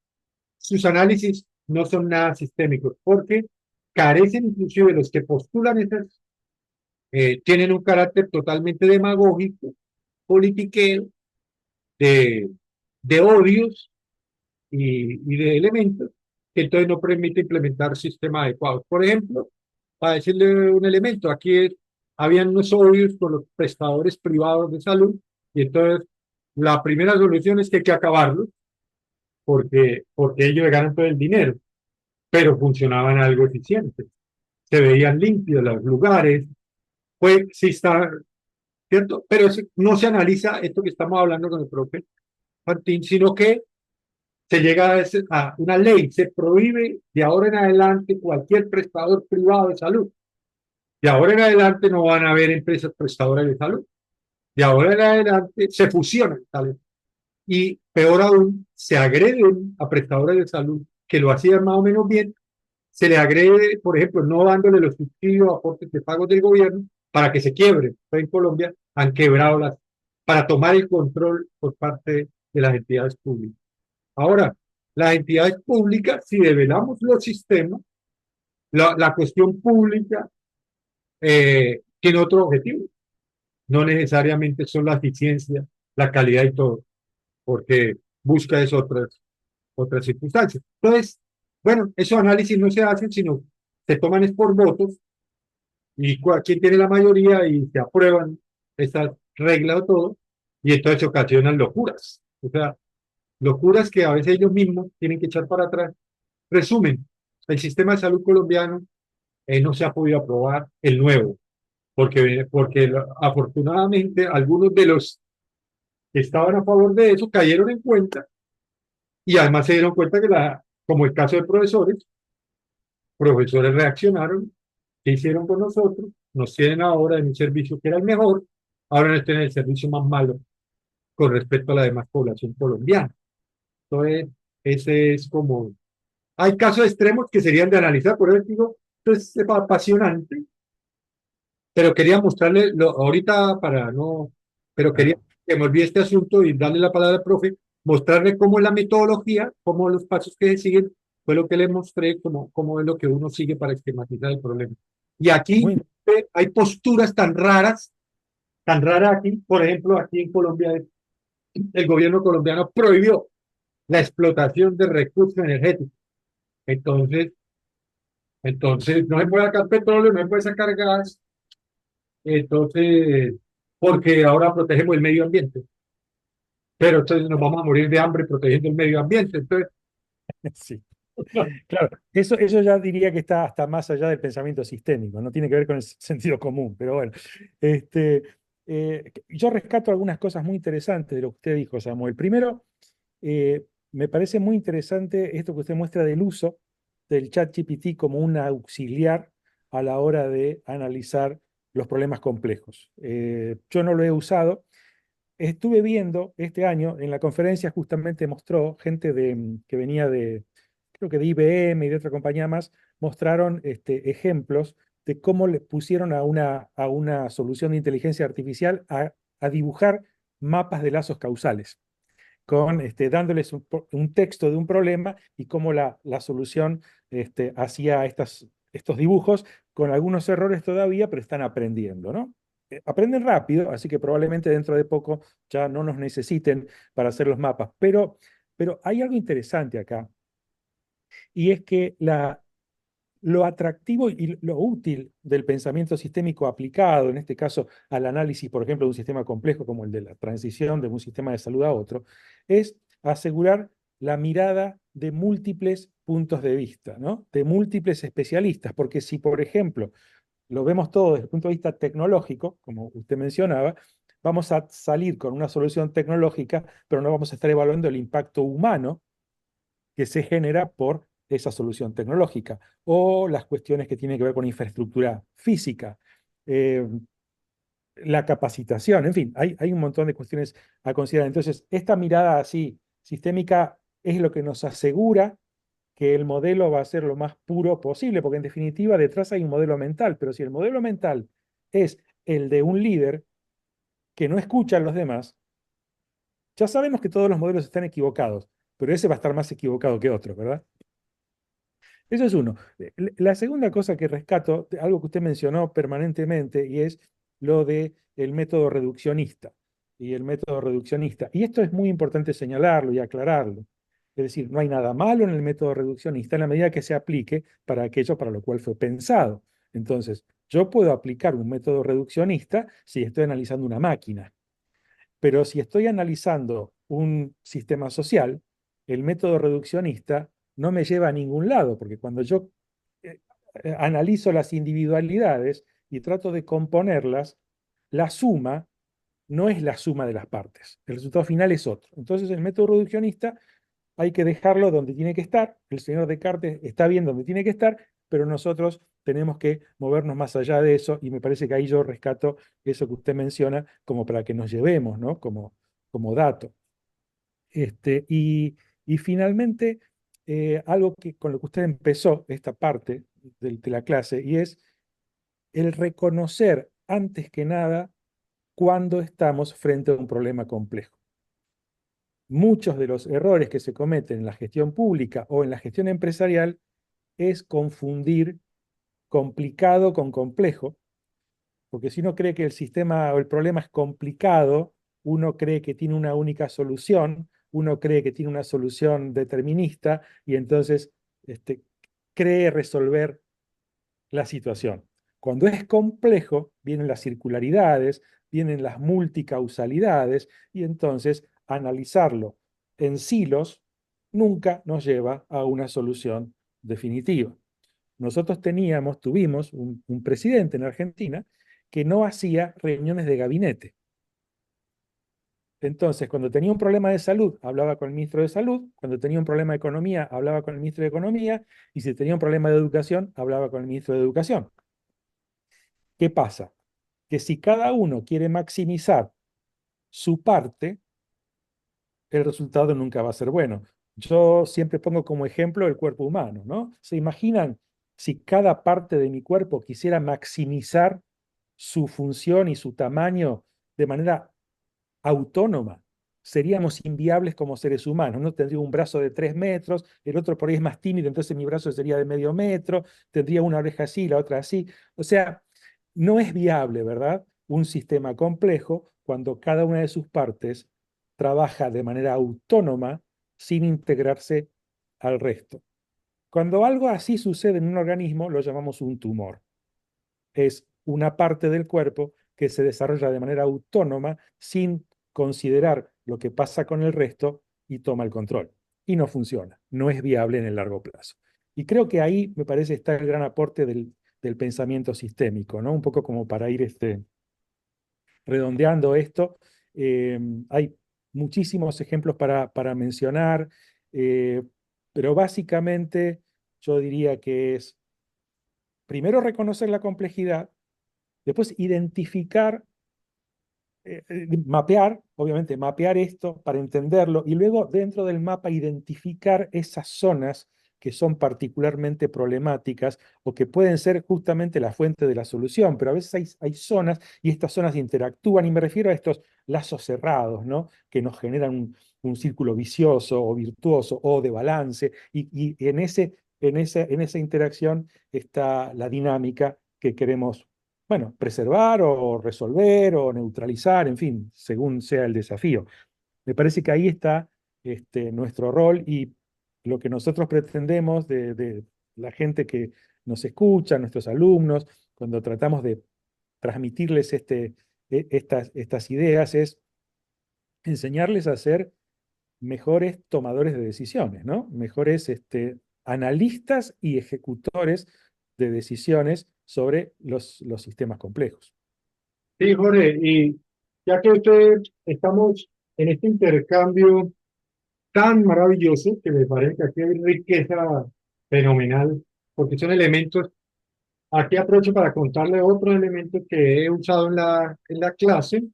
sus análisis no son nada sistémicos, porque carecen inclusive los que postulan esas, tienen un carácter totalmente demagógico, politiquero, de, de odios y de elementos que entonces no permite implementar sistemas adecuados. Por ejemplo, para decirle un elemento, habían unos odios con los prestadores privados de salud y entonces la primera solución es que hay que acabarlos porque ellos ganan todo el dinero, pero funcionaban algo eficiente. Se veían limpios los lugares, pues sí está, ¿cierto? Pero no se analiza esto que estamos hablando con el profe Martín, sino que se llega a una ley, se prohíbe de ahora en adelante cualquier prestador privado de salud. De ahora en adelante no van a haber empresas prestadoras de salud. De ahora en adelante se fusionan, ¿sabes? Y peor aún, se agreden a prestadores de salud que lo hacían más o menos bien, se le agrede, por ejemplo, no dándole los subsidios, aportes de pagos del gobierno para que se quiebren. En Colombia han quebrado para tomar el control por parte de las entidades públicas. Ahora, las entidades públicas, si develamos los sistemas, la cuestión pública tiene otro objetivo. No necesariamente son la eficiencia, la calidad y todo, porque busca es otras circunstancias. Entonces, bueno, esos análisis no se hacen, sino se toman es por votos y quien tiene la mayoría y se aprueban esas reglas o todo, y entonces se ocasionan locuras. O sea, locuras que a veces ellos mismos tienen que echar para atrás. Resumen, el sistema de salud colombiano no se ha podido aprobar el nuevo, porque afortunadamente algunos de los que estaban a favor de eso cayeron en cuenta y además se dieron cuenta que, como el caso de profesores reaccionaron, ¿qué hicieron con nosotros? Nos tienen ahora en un servicio que era el mejor, ahora nos tienen el servicio más malo con respecto a la demás población colombiana. Entonces, ese es como... Hay casos extremos que serían de analizar, por eso digo, esto es apasionante, pero quería mostrarle, ahorita para no, pero quería que me olvide este asunto y darle la palabra al profe, mostrarle cómo es la metodología, cómo los pasos que se siguen, fue lo que le mostré, cómo es lo que uno sigue para esquematizar el problema. Y aquí Muy, hay posturas tan raras aquí, por ejemplo, aquí en Colombia, el gobierno colombiano prohibió la explotación de recursos energéticos. Entonces, no se puede sacar petróleo, no se puede sacar gas, entonces, porque ahora protegemos el medio ambiente, pero entonces nos vamos a morir de hambre protegiendo el medio ambiente. Entonces, sí. Claro, eso ya diría que está hasta más allá del pensamiento sistémico, no tiene que ver con el sentido común, pero bueno. Yo rescato algunas cosas muy interesantes de lo que usted dijo, Samuel. Primero, me parece muy interesante esto que usted muestra del uso del ChatGPT como un auxiliar a la hora de analizar los problemas complejos. Yo no lo he usado. Estuve viendo este año, en la conferencia justamente mostró gente que venía creo que de IBM y de otra compañía más, mostraron ejemplos de cómo le pusieron a una solución de inteligencia artificial a dibujar mapas de lazos causales, dándoles un texto de un problema y cómo la solución hacía estos dibujos con algunos errores todavía, pero están aprendiendo, ¿no? aprenden rápido, así que probablemente dentro de poco ya no nos necesiten para hacer los mapas. Pero hay algo interesante acá, y es que lo atractivo y lo útil del pensamiento sistémico aplicado, en este caso al análisis, por ejemplo, de un sistema complejo como el de la transición de un sistema de salud a otro, es asegurar la mirada de múltiples puntos de vista, ¿no? De múltiples especialistas, porque si, por ejemplo, lo vemos todo desde el punto de vista tecnológico, como usted mencionaba, vamos a salir con una solución tecnológica, pero no vamos a estar evaluando el impacto humano que se genera por esa solución tecnológica, o las cuestiones que tienen que ver con infraestructura física, eh, la capacitación, en fin, hay un montón de cuestiones a considerar. Entonces, esta mirada así sistémica es lo que nos asegura que el modelo va a ser lo más puro posible, porque en definitiva detrás hay un modelo mental, pero si el modelo mental es el de un líder que no escucha a los demás, ya sabemos que todos los modelos están equivocados, pero ese va a estar más equivocado que otro, ¿verdad? Eso es uno. La segunda cosa que rescato, algo que usted mencionó permanentemente, y es lo de el método reduccionista. Y el método reduccionista. Y esto es muy importante señalarlo y aclararlo. Es decir, no hay nada malo en el método reduccionista en la medida que se aplique para aquello para lo cual fue pensado. Entonces, yo puedo aplicar un método reduccionista si estoy analizando una máquina. Pero si estoy analizando un sistema social, el método reduccionista no me lleva a ningún lado, porque cuando yo eh, analizo las individualidades y trato de componerlas, la suma no es la suma de las partes. El resultado final es otro. Entonces, el método reduccionista hay que dejarlo donde tiene que estar. El señor Descartes está bien donde tiene que estar, pero nosotros tenemos que movernos más allá de eso, y me parece que ahí yo rescato eso que usted menciona como para que nos llevemos, ¿no? Como dato. Este, y finalmente, algo que, con lo que usted empezó esta parte de la clase, y es el reconocer antes que nada cuando estamos frente a un problema complejo. Muchos de los errores que se cometen en la gestión pública o en la gestión empresarial es confundir complicado con complejo, porque si uno cree que el sistema o el problema es complicado, uno cree que tiene una única solución, uno cree que tiene una solución determinista y entonces cree resolver la situación. Cuando es complejo, vienen las circularidades, vienen las multicausalidades, y entonces analizarlo en silos nunca nos lleva a una solución definitiva. Nosotros tuvimos un presidente en Argentina que no hacía reuniones de gabinete. Entonces, cuando tenía un problema de salud, hablaba con el ministro de Salud; cuando tenía un problema de economía, hablaba con el ministro de Economía; y si tenía un problema de educación, hablaba con el ministro de Educación. ¿Qué pasa? Que si cada uno quiere maximizar su parte, el resultado nunca va a ser bueno. Yo siempre pongo como ejemplo el cuerpo humano, ¿no? ¿Se imaginan si cada parte de mi cuerpo quisiera maximizar su función y su tamaño de manera autónoma? Seríamos inviables como seres humanos. No tendría un brazo de 3 metros, el otro por ahí es más tímido, entonces mi brazo sería de medio metro, tendría una oreja así, la otra así. O sea, no es viable, ¿verdad? Un sistema complejo cuando cada una de sus partes trabaja de manera autónoma sin integrarse al resto. Cuando algo así sucede en un organismo, lo llamamos un tumor. Es una parte del cuerpo que se desarrolla de manera autónoma sin considerar lo que pasa con el resto y toma el control. Y no funciona, no es viable en el largo plazo. Y creo que ahí me parece está el gran aporte del pensamiento sistémico, ¿no? Un poco como para ir redondeando esto. Hay muchísimos ejemplos para mencionar, eh, pero básicamente yo diría que es primero reconocer la complejidad, después identificar, mapear, obviamente, mapear esto para entenderlo, y luego dentro del mapa identificar esas zonas que son particularmente problemáticas o que pueden ser justamente la fuente de la solución, pero a veces hay zonas y estas zonas interactúan, y me refiero a estos lazos cerrados, ¿no? Que nos generan un círculo vicioso o virtuoso o de balance, y en esa interacción está la dinámica que queremos bueno, preservar o resolver o neutralizar, en fin, según sea el desafío. Me parece que ahí está nuestro rol y lo que nosotros pretendemos de la gente que nos escucha, nuestros alumnos, cuando tratamos de transmitirles estas ideas, es enseñarles a ser mejores tomadores de decisiones, ¿no? Mejores analistas y ejecutores de decisiones sobre los sistemas complejos. Sí, Jorge, y ya que usted estamos en este intercambio tan maravilloso, que me parece que aquí hay riqueza fenomenal, porque son elementos, aquí aprovecho para contarle otros elementos que he usado en la clase,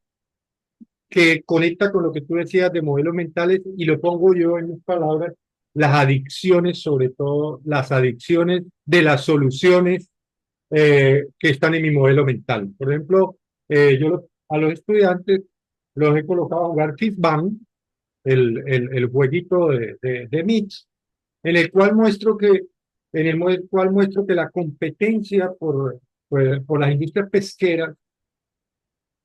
que conecta con lo que tú decías de modelos mentales, y lo pongo yo en mis palabras, las adicciones, sobre todo las adicciones de las soluciones que están en mi modelo mental. Por ejemplo, a los estudiantes los he colocado a jugar Fistbang, el jueguito de Mitch, en el cual muestro que, cual muestro que la competencia por las industrias pesqueras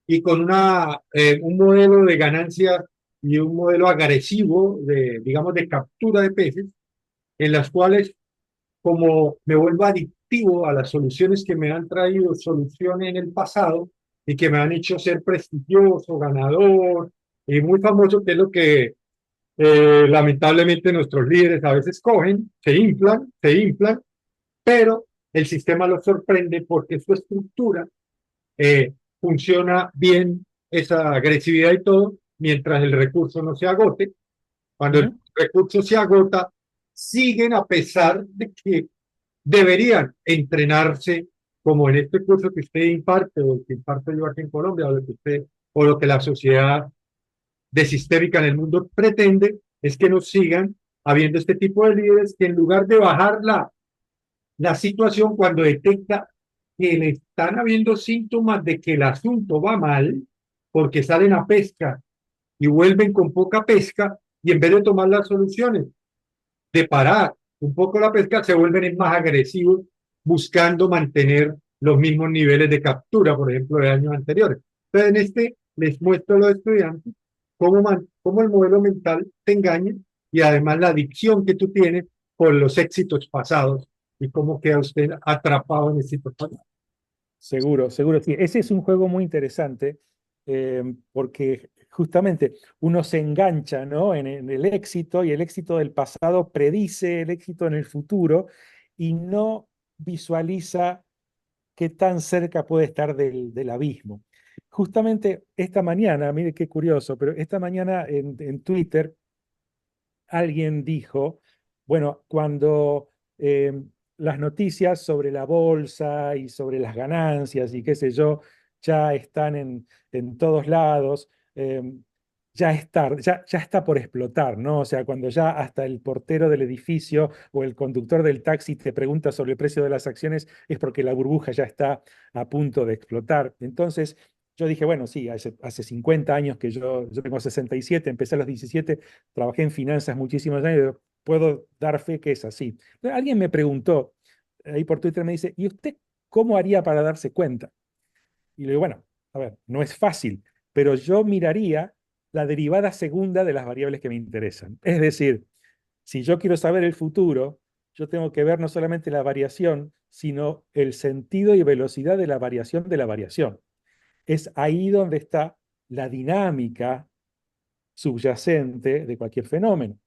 y con un modelo de ganancia y un modelo agresivo de, digamos, de captura de peces, en las cuales como me vuelvo adictivo a las soluciones que me han traído soluciones en el pasado y que me han hecho ser prestigioso, ganador y muy famoso, que es lo que lamentablemente nuestros líderes a veces cogen, se inflan, pero el sistema los sorprende porque su estructura funciona bien, esa agresividad y todo, mientras el recurso no se agote. Cuando el recurso se agota, siguen a pesar de que deberían entrenarse, como en este curso que usted imparte, o que imparto yo aquí en Colombia, o lo que la sociedad de sistémica en el mundo pretende, es que nos sigan habiendo este tipo de líderes que en lugar de bajar la situación cuando detecta que le están habiendo síntomas de que el asunto va mal, porque salen a pesca y vuelven con poca pesca, y en vez de tomar las soluciones de parar un poco la pesca, se vuelven más agresivos buscando mantener los mismos niveles de captura, por ejemplo, de años anteriores. Entonces, en este les muestro a los estudiantes cómo el modelo mental te engaña, y además la adicción que tú tienes por los éxitos pasados y cómo queda usted atrapado en éxitos pasados. Seguro, seguro. Sí. Ese es un juego muy interesante porque justamente uno se engancha, ¿no? en el éxito, y el éxito del pasado predice el éxito en el futuro y no visualiza qué tan cerca puede estar del abismo. Justamente esta mañana, mire qué curioso, pero esta mañana en Twitter alguien dijo, bueno, cuando las noticias sobre la bolsa y sobre las ganancias y qué sé yo, ya están en todos lados, ya está por explotar, ¿no? O sea, cuando ya hasta el portero del edificio o el conductor del taxi te pregunta sobre el precio de las acciones, es porque la burbuja ya está a punto de explotar. Entonces, yo dije, bueno, sí, hace 50 años que yo tengo 67, empecé a los 17, trabajé en finanzas muchísimos años, puedo dar fe que es así. Alguien me preguntó, ahí por Twitter me dice, ¿y usted cómo haría para darse cuenta? Y le digo, bueno, a ver, no es fácil, pero yo miraría la derivada segunda de las variables que me interesan. Es decir, si yo quiero saber el futuro, yo tengo que ver no solamente la variación, sino el sentido y velocidad de la variación de la variación. Es ahí donde está la dinámica subyacente de cualquier fenómeno.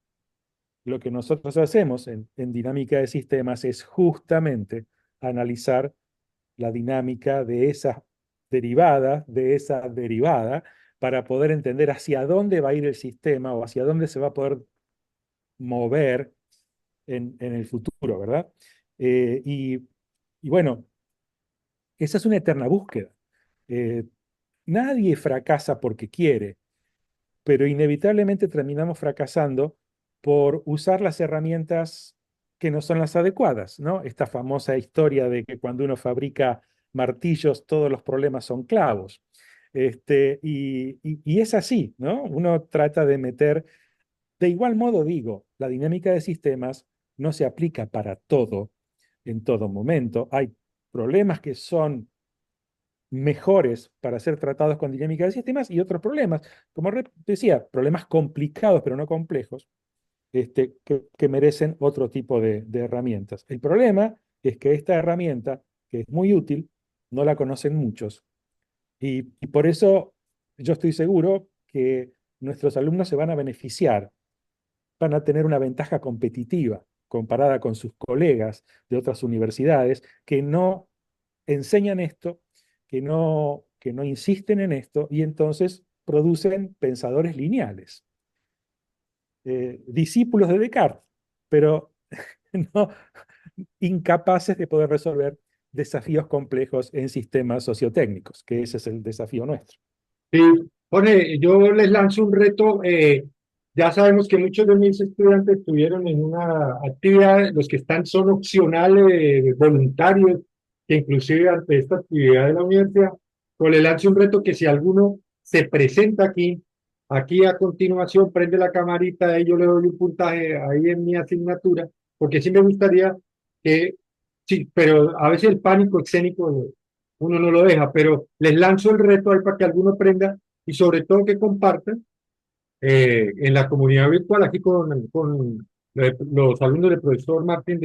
Lo que nosotros hacemos en dinámica de sistemas es justamente analizar la dinámica de esa derivada, para poder entender hacia dónde va a ir el sistema o hacia dónde se va a poder mover en el futuro, ¿verdad? Y bueno, esa es una eterna búsqueda. Eh, Nadie fracasa porque quiere, pero inevitablemente terminamos fracasando por usar las herramientas que no son las adecuadas, ¿no? Esta famosa historia de que cuando uno fabrica martillos, todos los problemas son clavos. Y es así, ¿no? Uno trata de meter, de igual modo digo, la dinámica de sistemas no se aplica para todo en todo momento. Hay problemas que son mejores para ser tratados con dinámica de sistemas y otros problemas, como decía, problemas complicados pero no complejos, que merecen otro tipo de herramientas. El problema es que esta herramienta, que es muy útil, no la conocen muchos. Y por eso yo estoy seguro que nuestros alumnos se van a beneficiar, van a tener una ventaja competitiva comparada con sus colegas de otras universidades que no enseñan esto, que no insisten en esto y entonces producen pensadores lineales, discípulos de Descartes, pero no incapaces de poder resolver desafíos complejos en sistemas sociotécnicos, que ese es el desafío nuestro. Sí, Jorge, yo les lanzo un reto. Ya sabemos que muchos de mis estudiantes estuvieron en una actividad, los que están son opcionales, voluntarios, que inclusive ante esta actividad de la universidad, pues les lanzo un reto que si alguno se presenta aquí a continuación, prende la camarita y yo le doy un puntaje ahí en mi asignatura, porque sí me gustaría que, sí, pero a veces el pánico escénico uno no lo deja, pero les lanzo el reto ahí para que alguno aprenda y sobre todo que compartan en la comunidad virtual aquí con los alumnos del profesor Martín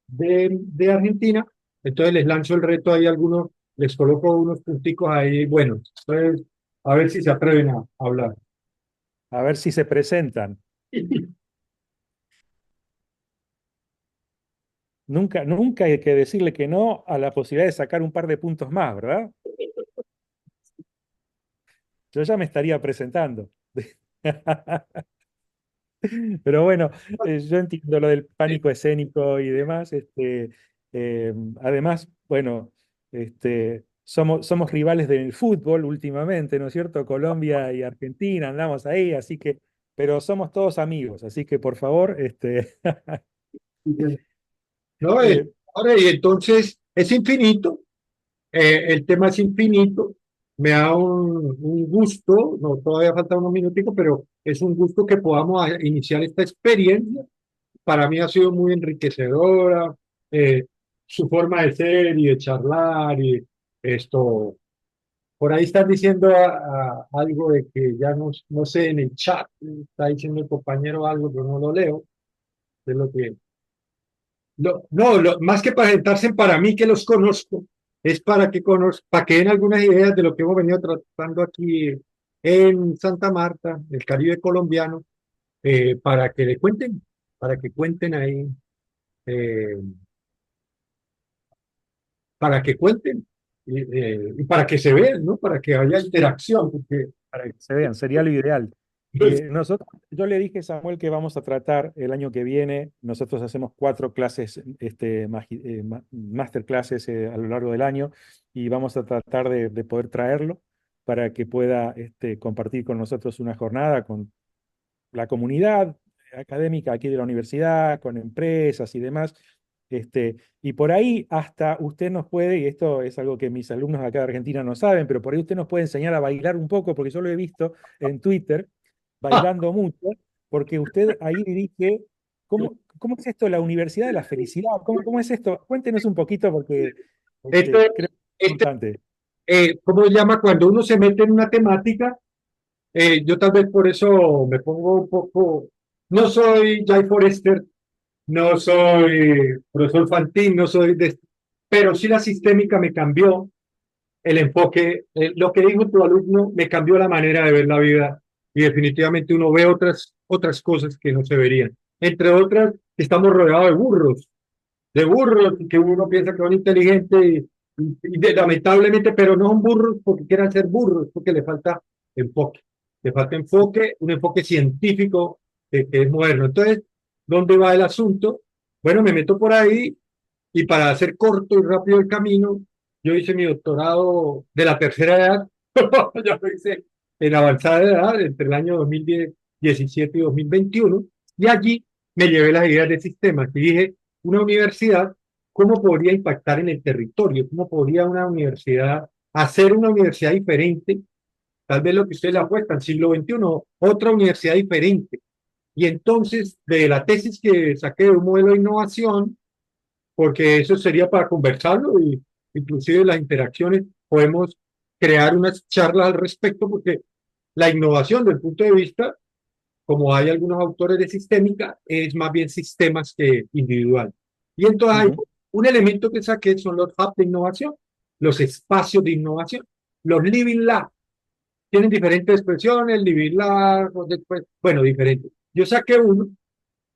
de Argentina. Entonces les lanzo el reto ahí a algunos, les coloco unos punticos ahí, bueno, entonces a ver si se atreven a hablar. A ver si se presentan. Nunca, nunca hay que decirle que no a la posibilidad de sacar un par de puntos más, ¿verdad? Yo ya me estaría presentando. Pero bueno, yo entiendo lo del pánico escénico y demás. Además, bueno, somos rivales del fútbol últimamente, ¿no es cierto? Colombia y Argentina, andamos ahí, así que, pero somos todos amigos, así que por favor, ¿No? eh, Ahora, y entonces es infinito. El tema es infinito, me da un gusto, no, todavía falta unos minuticos, pero es un gusto que podamos iniciar esta experiencia. Para mí ha sido muy enriquecedora, eh, su forma de ser y de charlar y esto. Por ahí están diciendo algo de que ya no sé en el chat, está diciendo el compañero algo, pero no lo leo, es lo que no, más que presentarse para mí que los conozco, es para que den algunas ideas de lo que hemos venido tratando aquí en Santa Marta, el Caribe colombiano, para que le cuenten, para que cuenten ahí, eh, para que cuenten y para que se vean, ¿no? Para que haya interacción, porque para que se vean, sería lo ideal. Yo le dije a Samuel que vamos a tratar el año que viene, nosotros hacemos 4 clases, masterclasses a lo largo del año y vamos a tratar de poder traerlo para que pueda compartir con nosotros una jornada con la comunidad académica aquí de la universidad, con empresas y demás. Y por ahí hasta usted nos puede, y esto es algo que mis alumnos acá de Argentina no saben, pero por ahí usted nos puede enseñar a bailar un poco, porque yo lo he visto en Twitter, bailando mucho, porque usted ahí dirige, ¿cómo es esto, la Universidad de la Felicidad? ¿Cómo es esto? Cuéntenos un poquito, porque esto, creo que es este, importante. ¿cómo se llama? Cuando uno se mete en una temática, yo tal vez por eso me pongo un poco, no soy Jay Forrester, no soy profesor Fantín, no soy pero sí la sistémica me cambió el enfoque, lo que dijo tu alumno me cambió la manera de ver la vida y definitivamente uno ve otras cosas que no se verían. Entre otras, estamos rodeados de burros que uno piensa que son inteligentes lamentablemente, pero no son burros porque quieran ser burros, porque enfoque, le falta enfoque, un enfoque científico que es moderno. Entonces, ¿dónde va el asunto? Bueno, me meto por ahí y para hacer corto y rápido el camino, yo hice mi doctorado de la tercera edad, ya lo hice en avanzada edad, entre el año 2017 y 2021, y allí me llevé las ideas de sistemas y dije, una universidad, ¿cómo podría impactar en el territorio? ¿Cómo podría una universidad hacer una universidad diferente? Tal vez lo que ustedes le apuestan, siglo XXI, otra universidad diferente. Y entonces, de la tesis que saqué de un modelo de innovación, porque eso sería para conversarlo y inclusive las interacciones, podemos crear unas charlas al respecto, porque la innovación del punto de vista, como hay algunos autores de sistémica, es más bien sistemas que individual. Y entonces hay Ujú. un elemento que saqué, son los hubs de innovación, los espacios de innovación, los living labs. Tienen diferentes expresiones, living labs, después, bueno, diferentes. Yo saqué uno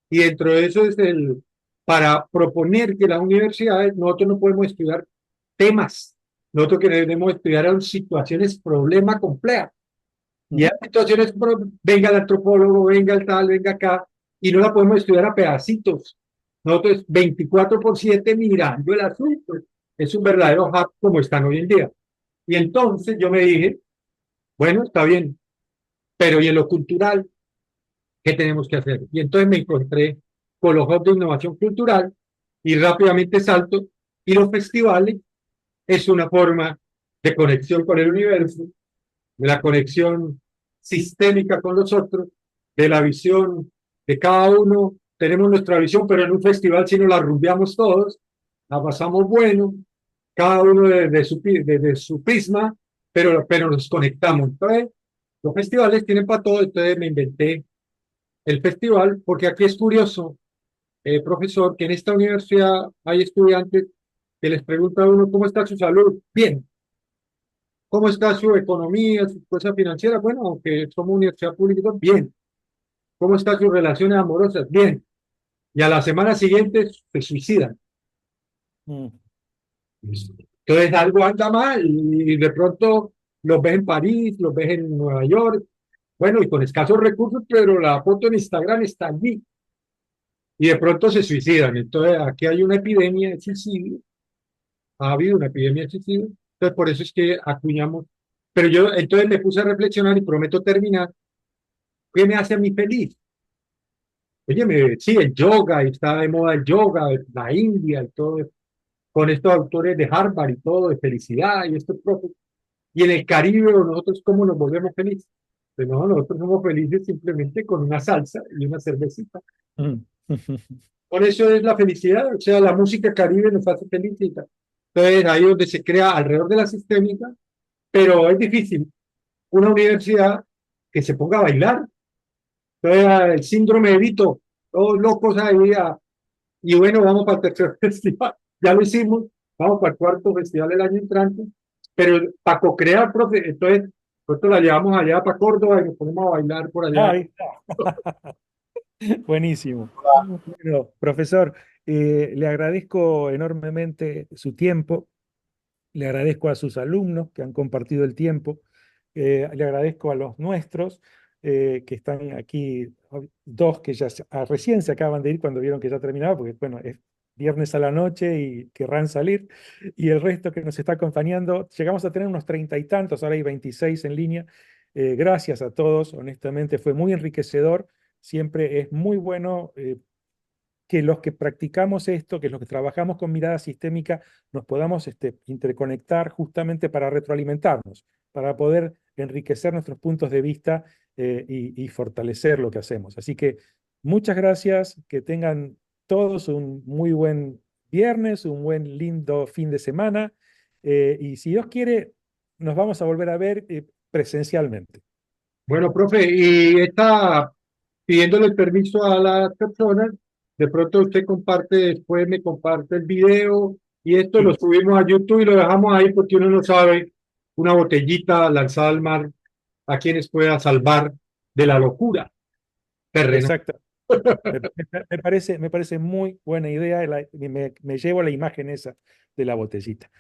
y dentro de eso es para proponer que las universidades, nosotros no podemos estudiar temas, nosotros queremos estudiar situaciones, problemas complejos. Y hay Ujú. situaciones, venga el antropólogo, venga el tal, venga acá, y no la podemos estudiar a pedacitos. Nosotros 24/7 mirando el asunto. Es un verdadero hub como están hoy en día. Y entonces yo me dije, bueno, está bien, pero ¿y en lo cultural qué tenemos que hacer? Y entonces me encontré con los hubs de innovación cultural y rápidamente salto. Y los festivales es una forma de conexión con el universo, de la conexión sistémica con los otros, de la visión de cada uno. Tenemos nuestra visión, pero en un festival si nos la rumbeamos todos, la pasamos bueno, cada uno de su prisma, pero nos conectamos. Entonces, los festivales tienen para todo, entonces me inventé el festival, porque aquí es curioso, profesor, que en esta universidad hay estudiantes que les pregunta a uno cómo está su salud. Bien. ¿Cómo está su economía, su cosa financiera? Bueno, aunque somos universidad pública, bien. ¿Cómo están sus relaciones amorosas? Bien. Y a la semana siguiente se suicidan. Mm. Entonces algo anda mal y de pronto los ves en París, los ves en Nueva York, bueno, y con escasos recursos, pero la foto en Instagram está allí. Y de pronto se suicidan. Entonces aquí hay una epidemia de suicidio, ha habido una epidemia de suicidio. Entonces por eso es que acuñamos. Pero yo entonces me puse a reflexionar y prometo terminar. ¿Qué me hace a mí feliz? Oye, sí, el yoga, está de moda el yoga, la India y todo, con estos autores de Harvard y todo, de felicidad y estos profes. Y en el Caribe, nosotros, ¿cómo nos volvemos felices? Pues no, nosotros somos felices simplemente con una salsa y una cervecita. Mm. Por eso es la felicidad, o sea, la música caribe nos hace felices. Entonces, ahí es donde se crea alrededor de la sistémica, pero es difícil una universidad que se ponga a bailar. Entonces, el síndrome de Vito, todos locos ahí y bueno, vamos para el tercer festival. Ya lo hicimos. Vamos para el cuarto festival el año entrante. Pero para co-crear, profe, entonces, nosotros la llevamos allá para Córdoba y nos ponemos a bailar por allá. Ahí está. Buenísimo. Bueno, profesor, le agradezco enormemente su tiempo, le agradezco a sus alumnos que han compartido el tiempo, le agradezco a los nuestros que están aquí, dos que ya recién se acaban de ir cuando vieron que ya terminaba, porque bueno, es viernes a la noche y querrán salir, y el resto que nos está acompañando, llegamos a tener unos 30 y tantos, ahora hay 26 en línea. Gracias a todos, honestamente fue muy enriquecedor. Siempre es muy bueno que los que practicamos esto, que los que trabajamos con mirada sistémica, nos podamos interconectar justamente para retroalimentarnos, para poder enriquecer nuestros puntos de vista y fortalecer lo que hacemos. Así que muchas gracias, que tengan todos un muy buen viernes, un buen lindo fin de semana y si Dios quiere, nos vamos a volver a ver presencialmente. Bueno, profe, y está pidiéndole el permiso a las personas. De pronto usted comparte, después me comparte el video y esto lo Sí, subimos a YouTube y lo dejamos ahí porque uno no sabe una botellita lanzada al mar a quienes pueda salvar de la locura terrenal. exacto. Me parece muy buena idea, me llevo la imagen esa de la botellita.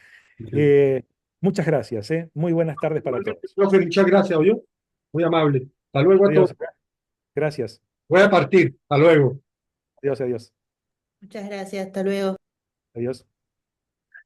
Eh, Muchas gracias, muy buenas tardes para todos. Profe, muchas gracias, ¿oyó? Muy amable. Hasta luego a todos. Adiós, gracias. Voy a partir. Hasta luego. Adiós, adiós, Muchas gracias, hasta luego. adiós.